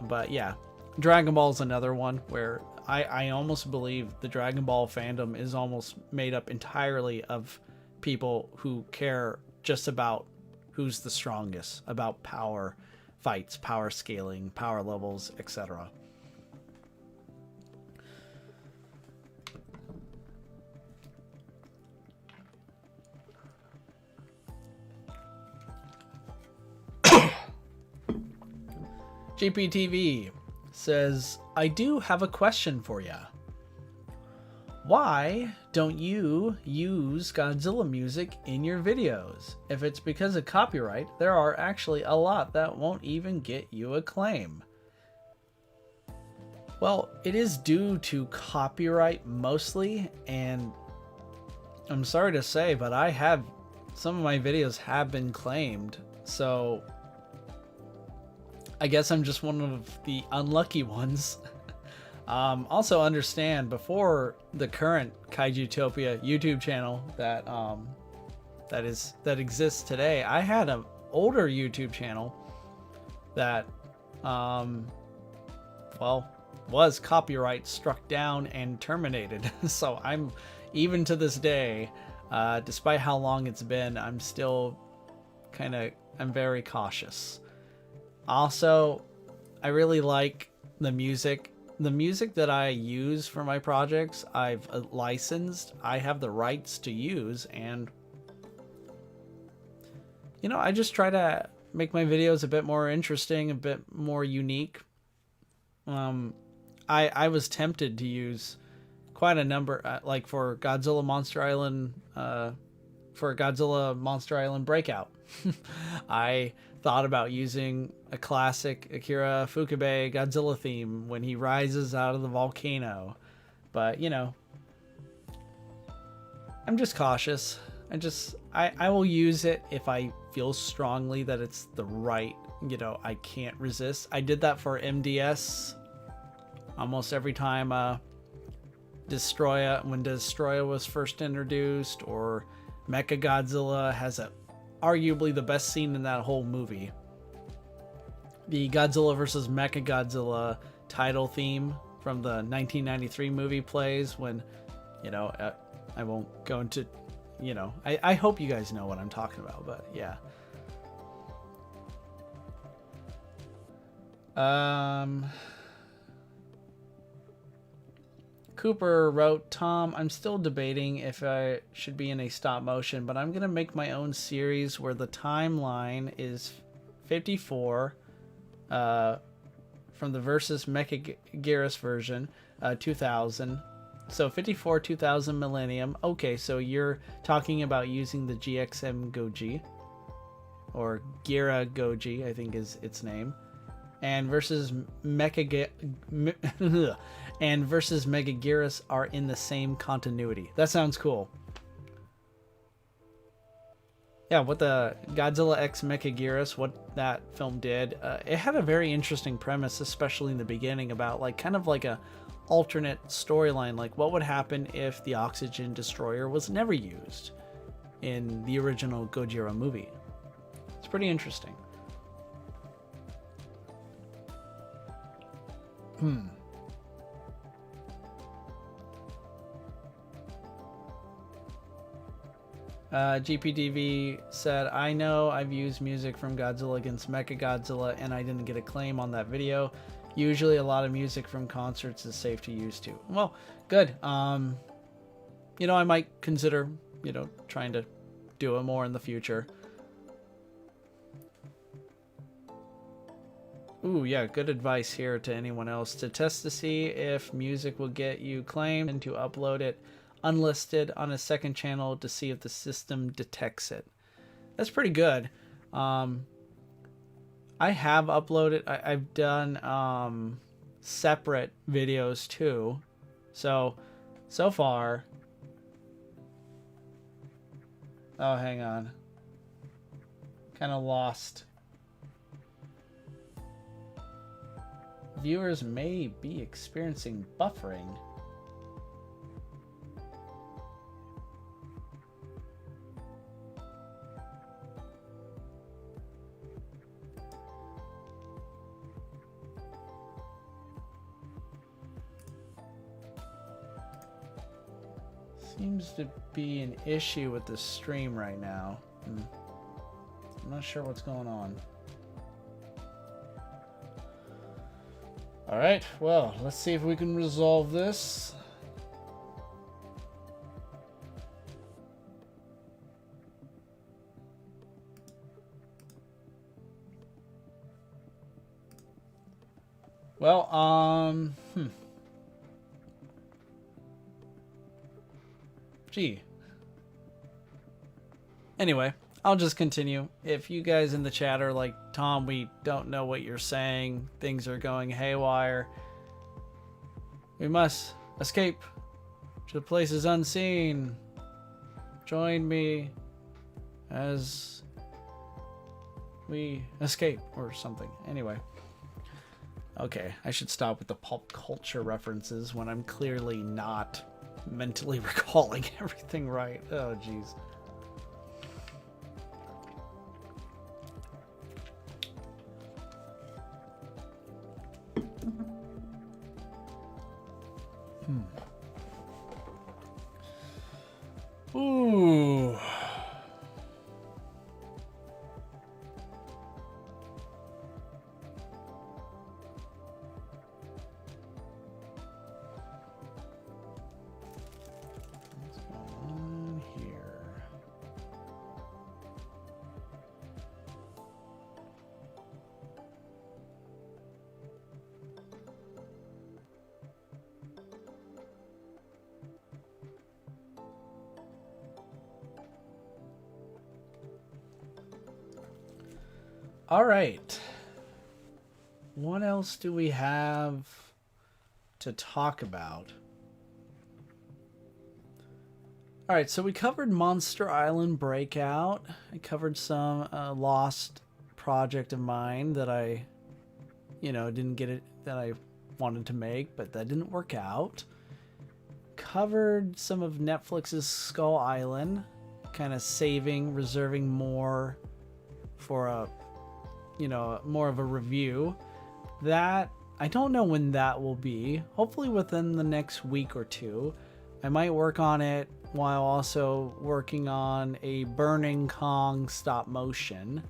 But yeah, Dragon Ball is another one where I almost believe the Dragon Ball fandom is almost made up entirely of people who care just about who's the strongest, about power fights, power scaling, power levels, etc. GPTV says, I do have a question for ya. Why don't you use Godzilla music in your videos? If it's because of copyright, there are actually a lot that won't even get you a claim. Well, it is due to copyright mostly, and I'm sorry to say, but some of my videos have been claimed, so I guess I'm just one of the unlucky ones. Also understand, before the current Kaijutopia YouTube channel that exists today, I had an older YouTube channel that was copyright struck down and terminated. So I'm, even to this day, despite how long it's been, I'm still I'm very cautious. Also, I really like the music. The music that I use for my projects, I've licensed. I have the rights to use, and you know, I just try to make my videos a bit more interesting, a bit more unique. I was tempted to use quite a number, like for Godzilla Monster Island, Breakout. I thought about using a classic Akira Ifukube Godzilla theme when he rises out of the volcano, but you know, I'm just cautious. I will use it if I feel strongly that it's the right, you know, I can't resist. I did that for MDS almost every time when Destroya was first introduced, or Mechagodzilla has arguably the best scene in that whole movie. The Godzilla vs. Mechagodzilla title theme from the 1993 movie plays when, you know, I won't go into, you know, I hope you guys know what I'm talking about, but yeah. Cooper wrote, Tom, I'm still debating if I should be in a stop motion, but I'm going to make my own series where the timeline is 54 from the Versus Mechagodzilla version, 2000. So 54, 2000 Millennium. Okay, so you're talking about using the GXM Goji, or Gira Goji, I think is its name. And versus Megaguirus are in the same continuity. That sounds cool. Yeah, what the Godzilla X Mechagodzilla, what that film did, it had a very interesting premise, especially in the beginning, about like kind of like a alternate storyline, like what would happen if the oxygen destroyer was never used in the original Gojira movie. It's pretty interesting. GPDV said, I know I've used music from Godzilla against Mechagodzilla and I didn't get a claim on that video. Usually a lot of music from concerts is safe to use too. Well, good. You know, I might consider, you know, trying to do it more in the future. Ooh, yeah, good advice here to anyone else. To test to see if music will get you claimed and to upload it unlisted on a second channel to see if the system detects it. That's pretty good. I have uploaded, I've done separate videos too. So far. Oh, hang on. Kind of lost. Viewers may be experiencing buffering. Seems to be an issue with the stream right now. I'm not sure what's going on. Alright, well, let's see if we can resolve this. Well, Gee. Anyway, I'll just continue. If you guys in the chat are like, Tom, we don't know what you're saying, things are going haywire, we must escape to places unseen. Join me as we escape or something. Anyway. Okay, I should stop with the pop culture references when I'm clearly not mentally recalling everything right. Oh, jeez. Ooh. What's going on here? All right. What else do we have to talk about? All right, so we covered Monster Island Breakout. I covered some lost project of mine that I, didn't get it, that I wanted to make, but that didn't work out. Covered some of Netflix's Skull Island, kind of reserving more for a more of a review. That I don't know when that will be. Hopefully within the next week or two. I might work on it while also working on a Burning Kong stop motion.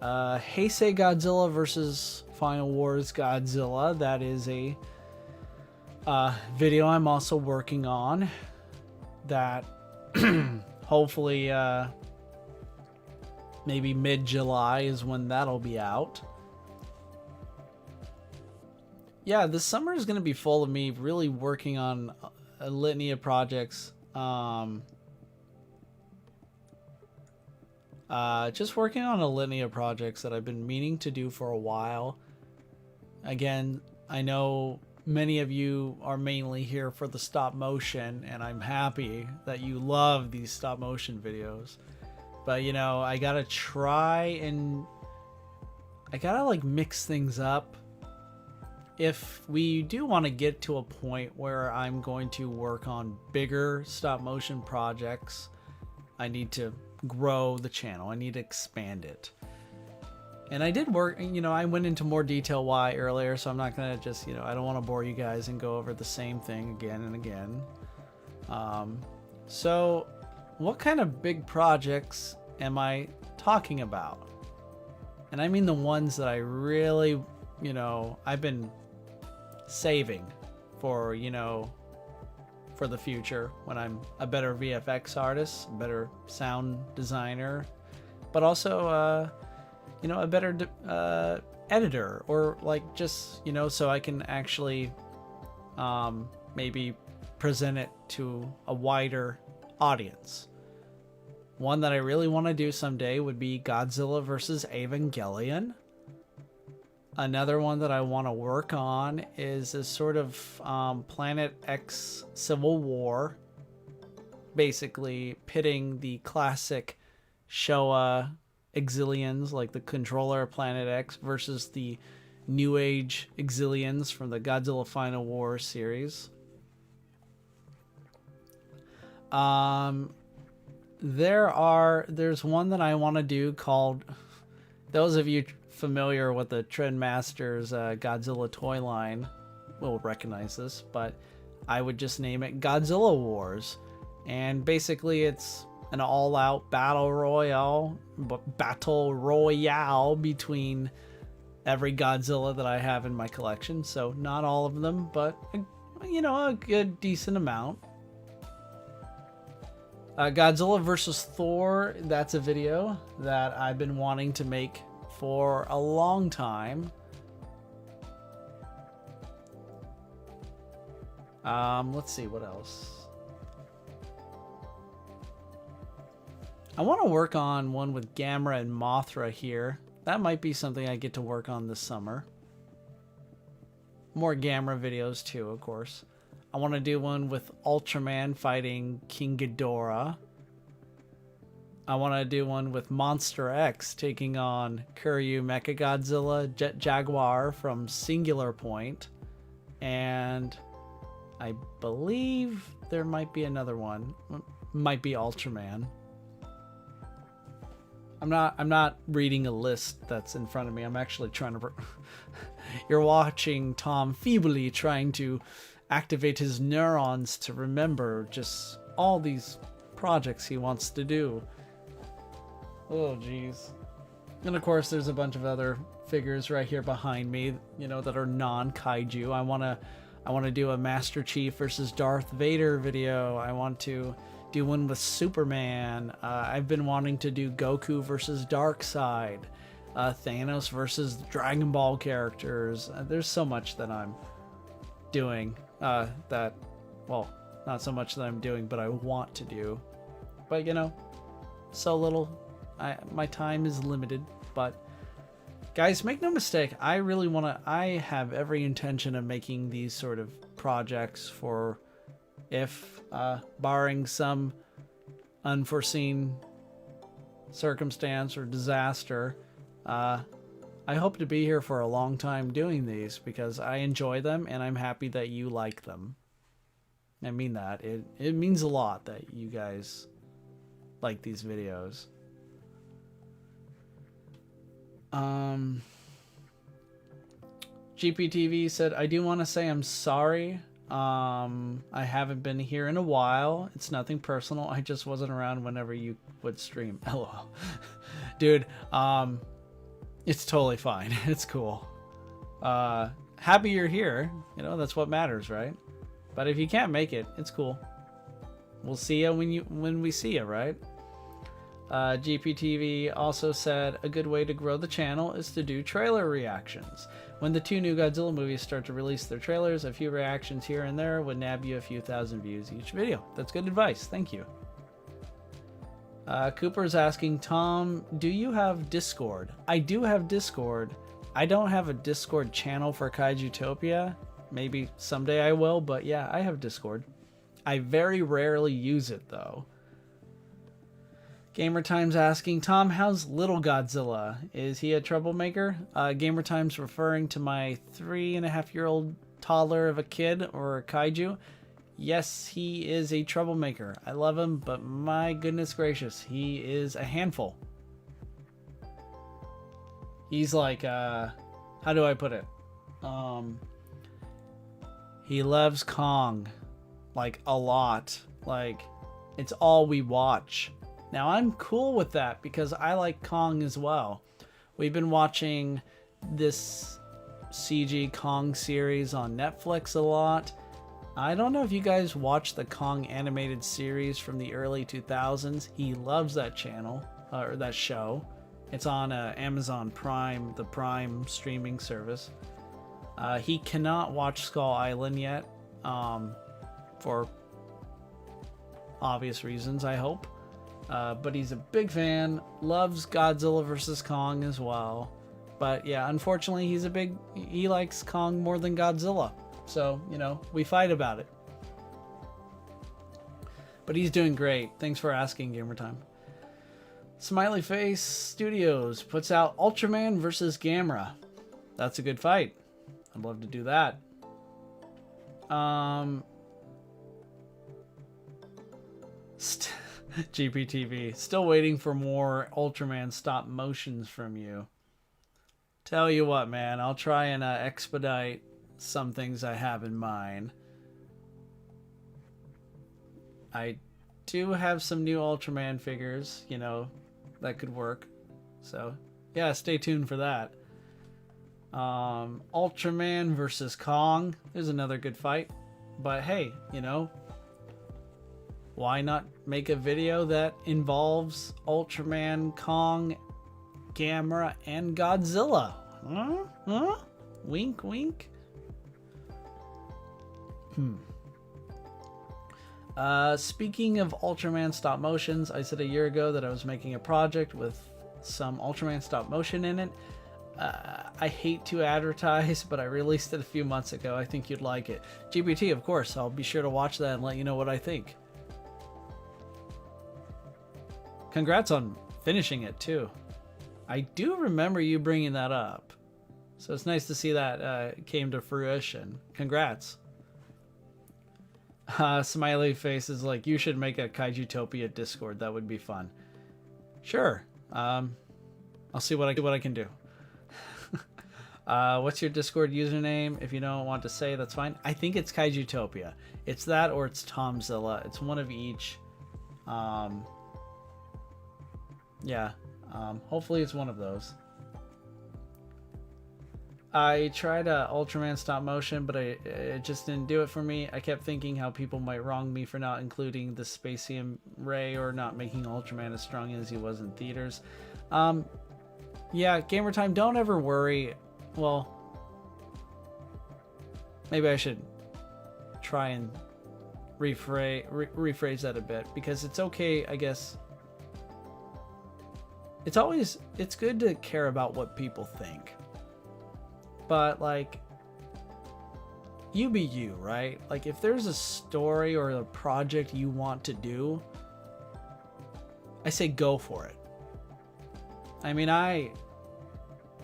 Heisei Godzilla versus Final Wars Godzilla. That is a video I'm also working on. That hopefully maybe mid-July is when that'll be out. Yeah, this summer is going to be full of me really working on a litany of projects. Just working on a litany of projects that I've been meaning to do for a while. Again, I know many of you are mainly here for the stop motion, and I'm happy that you love these stop motion videos. But, you know, I gotta try and I gotta like mix things up. If we do want to get to a point where I'm going to work on bigger stop motion projects, I need to grow the channel. I need to expand it. And I did work, you know, I went into more detail why earlier, so I'm not going to just, you know, I don't want to bore you guys and go over the same thing again and again. So what kind of big projects am I talking about? And I mean the ones that I really, you know, I've been saving for, you know, for the future when I'm a better VFX artist, a better sound designer, but also, you know, a better editor, or like just, you know, so I can actually maybe present it to a wider audience. One that I really want to do someday would be Godzilla vs. Evangelion. Another one that I want to work on is a sort of Planet X Civil War, basically pitting the classic Showa Exilians, like the controller of Planet X, versus the New Age Exilians from the Godzilla Final War series. There's one that I want to do called, those of you familiar with the Trendmasters Godzilla toy line will recognize this, but I would just name it Godzilla Wars. And basically it's an all-out battle royale between every Godzilla that I have in my collection. So not all of them, but, you know, a good decent amount. Godzilla vs. Thor, that's a video that I've been wanting to make for a long time. Let's see what else. I want to work on one with Gamera and Mothra here. That might be something I get to work on this summer. More Gamera videos too, of course. I want to do one with Ultraman fighting King Ghidorah. I want to do one with Monster X taking on Kuryu Mechagodzilla, Jet Jaguar from Singular Point. And I believe there might be another one. Might be Ultraman. I'm not reading a list that's in front of me. I'm actually trying to... You're watching Tom feebly trying to activate his neurons to remember just all these projects he wants to do. Oh, geez. And of course, there's a bunch of other figures right here behind me, you know, that are non-kaiju. I want to do a Master Chief versus Darth Vader video. I want to do one with Superman. I've been wanting to do Goku versus Darkseid, Thanos versus Dragon Ball characters. There's so much that I'm doing that, well, not so much that I'm doing, but I want to do. But, you know, so little. My time is limited, but guys, make no mistake, I really want to, I have every intention of making these sort of projects for, if barring some unforeseen circumstance or disaster, I hope to be here for a long time doing these because I enjoy them and I'm happy that you like them. I mean that. It means a lot that you guys like these videos. GPTV said, I do want to say I'm sorry. I haven't been here in a while. It's nothing personal. I just wasn't around whenever you would stream. LOL. Dude, it's totally fine. It's cool. Happy you're here. You know, that's what matters, right? But if you can't make it, it's cool. We'll see you when we see you, right? GPTV also said a good way to grow the channel is to do trailer reactions. When the 2 new Godzilla movies start to release their trailers, a few reactions here and there would nab you a few thousand views each video. That's good advice. Thank you. Cooper's asking, Tom, do you have Discord? I do have Discord. I don't have a Discord channel for Kaijutopia. Maybe someday I will, but yeah, I have Discord. I very rarely use it though. Gamer Time's asking, Tom, how's little Godzilla? Is he a troublemaker? Gamer Time's referring to my 3.5-year-old toddler of a kid or a kaiju. Yes, he is a troublemaker. I love him, but my goodness gracious, he is a handful. He's like, how do I put it? He loves Kong, like, a lot. Like, it's all we watch. Now, I'm cool with that because I like Kong as well. We've been watching this CG Kong series on Netflix a lot. I don't know if you guys watch the Kong animated series from the early 2000s. He loves that channel, or that show. It's on Amazon Prime, the Prime streaming service. He cannot watch Skull Island yet, for obvious reasons, I hope. But he's a big fan, loves Godzilla vs. Kong as well. But yeah, unfortunately, he likes Kong more than Godzilla. So, you know, we fight about it. But he's doing great. Thanks for asking, Gamertime. Smiley Face Studios puts out Ultraman vs. Gamera. That's a good fight. I'd love to do that. GPTV. Still waiting for more Ultraman stop motions from you. Tell you what, man. I'll try and expedite some things I have in mind. I do have some new Ultraman figures, you know, that could work. So, yeah, stay tuned for that. Ultraman versus Kong. There's another good fight. But hey, you know, why not make a video that involves Ultraman, Kong, Gamera, and Godzilla? Huh? Wink, wink. Speaking of Ultraman stop motions, I said a year ago that I was making a project with some Ultraman stop motion in it. I hate to advertise, but I released it a few months ago. I think you'd like it. GPT, of course. I'll be sure to watch that and let you know what I think. Congrats on finishing it, too. I do remember you bringing that up. So it's nice to see that came to fruition. Congrats. Smiley Face is like, you should make a Kaijutopia Discord. That would be fun. Sure. I'll see what I can do. What's your Discord username? If you don't want to say, that's fine. I think it's Kaijutopia. It's that or it's Tomzilla. It's one of each. Yeah. Hopefully it's one of those. I tried Ultraman stop motion, but it just didn't do it for me. I kept thinking how people might wrong me for not including the Spacium Ray or not making Ultraman as strong as he was in theaters. Yeah, Gamertime, don't ever worry. Well, maybe I should try and rephrase that a bit, because it's okay, I guess. It's good to care about what people think. But, like, you be you, right? Like, if there's a story or a project you want to do, I say go for it. I mean,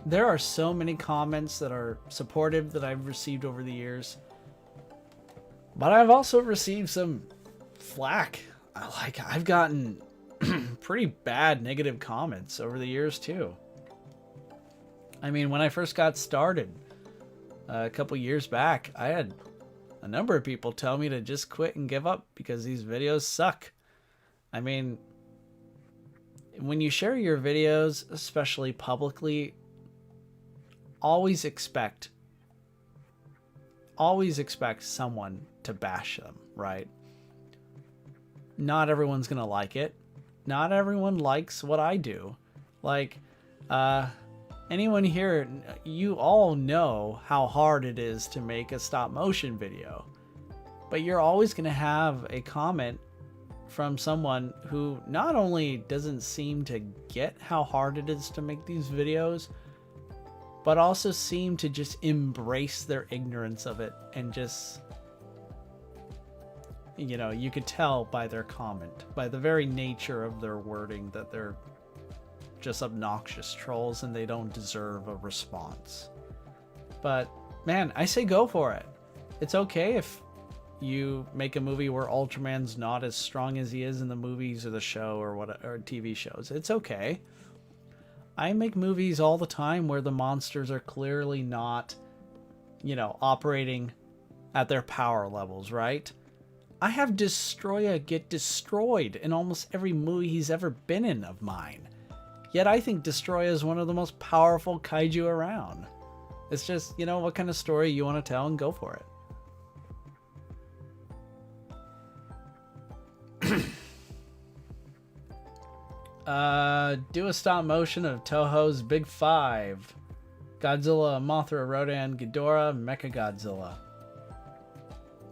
there are so many comments that are supportive that I've received over the years. But I've also received some flack. Like, I've gotten pretty bad negative comments over the years, too. I mean, when I first got started a couple years back, I had a number of people tell me to just quit and give up because these videos suck. I mean, when you share your videos, especially publicly, always expect someone to bash them, right? Not everyone's gonna like it. Not everyone likes what I do. Like, anyone here, you all know how hard it is to make a stop motion video. But you're always going to have a comment from someone who not only doesn't seem to get how hard it is to make these videos, but also seem to just embrace their ignorance of it and just you know, you could tell by their comment, by the very nature of their wording, that they're just obnoxious trolls and they don't deserve a response. But man, I say go for it. It's okay if you make a movie where Ultraman's not as strong as he is in the movies or the show or TV shows. It's okay. I make movies all the time where the monsters are clearly not, you know, operating at their power levels, right? I have Destroya get destroyed in almost every movie he's ever been in of mine. Yet I think Destroya is one of the most powerful kaiju around. It's just, you know, what kind of story you want to tell and go for it. Do a stop motion of Toho's Big Five: Godzilla, Mothra, Rodan, Ghidorah, Mechagodzilla.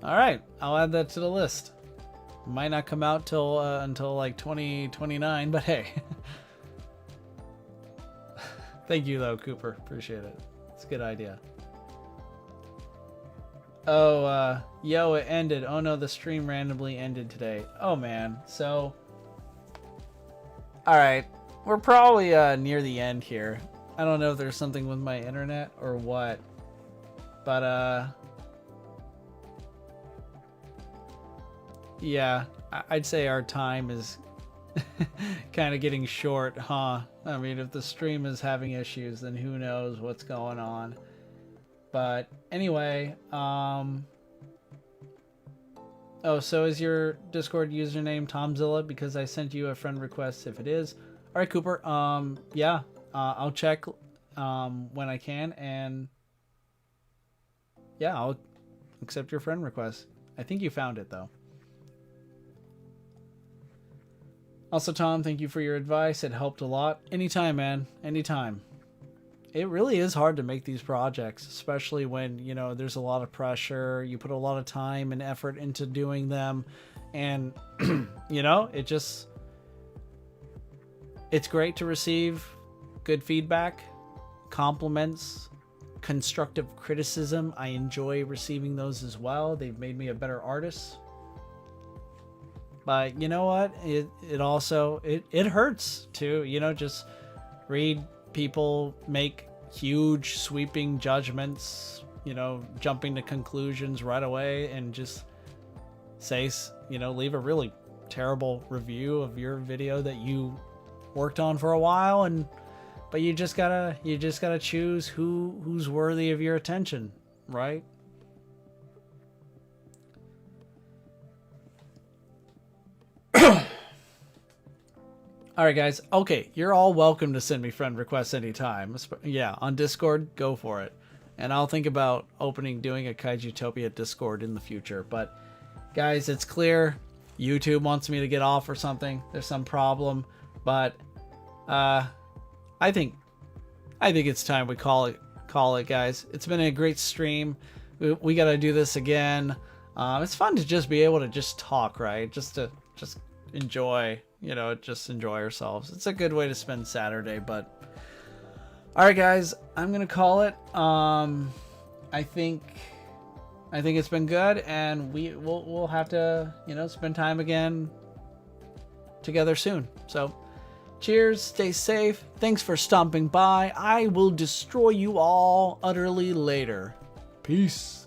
Alright, I'll add that to the list. Might not come out till until like 2029, but hey. Thank you though, Cooper. Appreciate it. It's a good idea. Oh, yo, it ended. Oh no, the stream randomly ended today. Oh man, so... Alright, we're probably near the end here. I don't know if there's something with my internet or what, but yeah, I'd say our time is kind of getting short, huh? I mean, if the stream is having issues, then who knows what's going on. But anyway, oh, so is your Discord username Tomzilla? Because I sent you a friend request if it is. All right, Cooper. Yeah, I'll check when I can, and yeah, I'll accept your friend request. I think you found it though. Also, Tom, thank you for your advice. It helped a lot. Anytime, man. Anytime. It really is hard to make these projects, especially when, you know, there's a lot of pressure. You put a lot of time and effort into doing them. And, you know, it's great to receive good feedback, compliments, constructive criticism. I enjoy receiving those as well. They've made me a better artist. But you know what? It also hurts too. You know, just read people make huge sweeping judgments, you know, jumping to conclusions right away, and just say, you know, leave a really terrible review of your video that you worked on for a while, but you just gotta choose who's worthy of your attention, right? Alright guys, okay, you're all welcome to send me friend requests anytime. Yeah, on Discord, go for it. And I'll think about doing a Kaijutopia Discord in the future. But guys, it's clear YouTube wants me to get off or something. There's some problem. But I think it's time we call it, guys. It's been a great stream. We gotta do this again. It's fun to just be able to just talk, right? Just enjoy, you know, just enjoy ourselves. It's a good way to spend Saturday. But all right, guys, I'm gonna call it. I think it's been good, and we'll have to, you know, spend time again together soon. So cheers, stay safe, thanks for stopping by. I will destroy you all utterly later. Peace.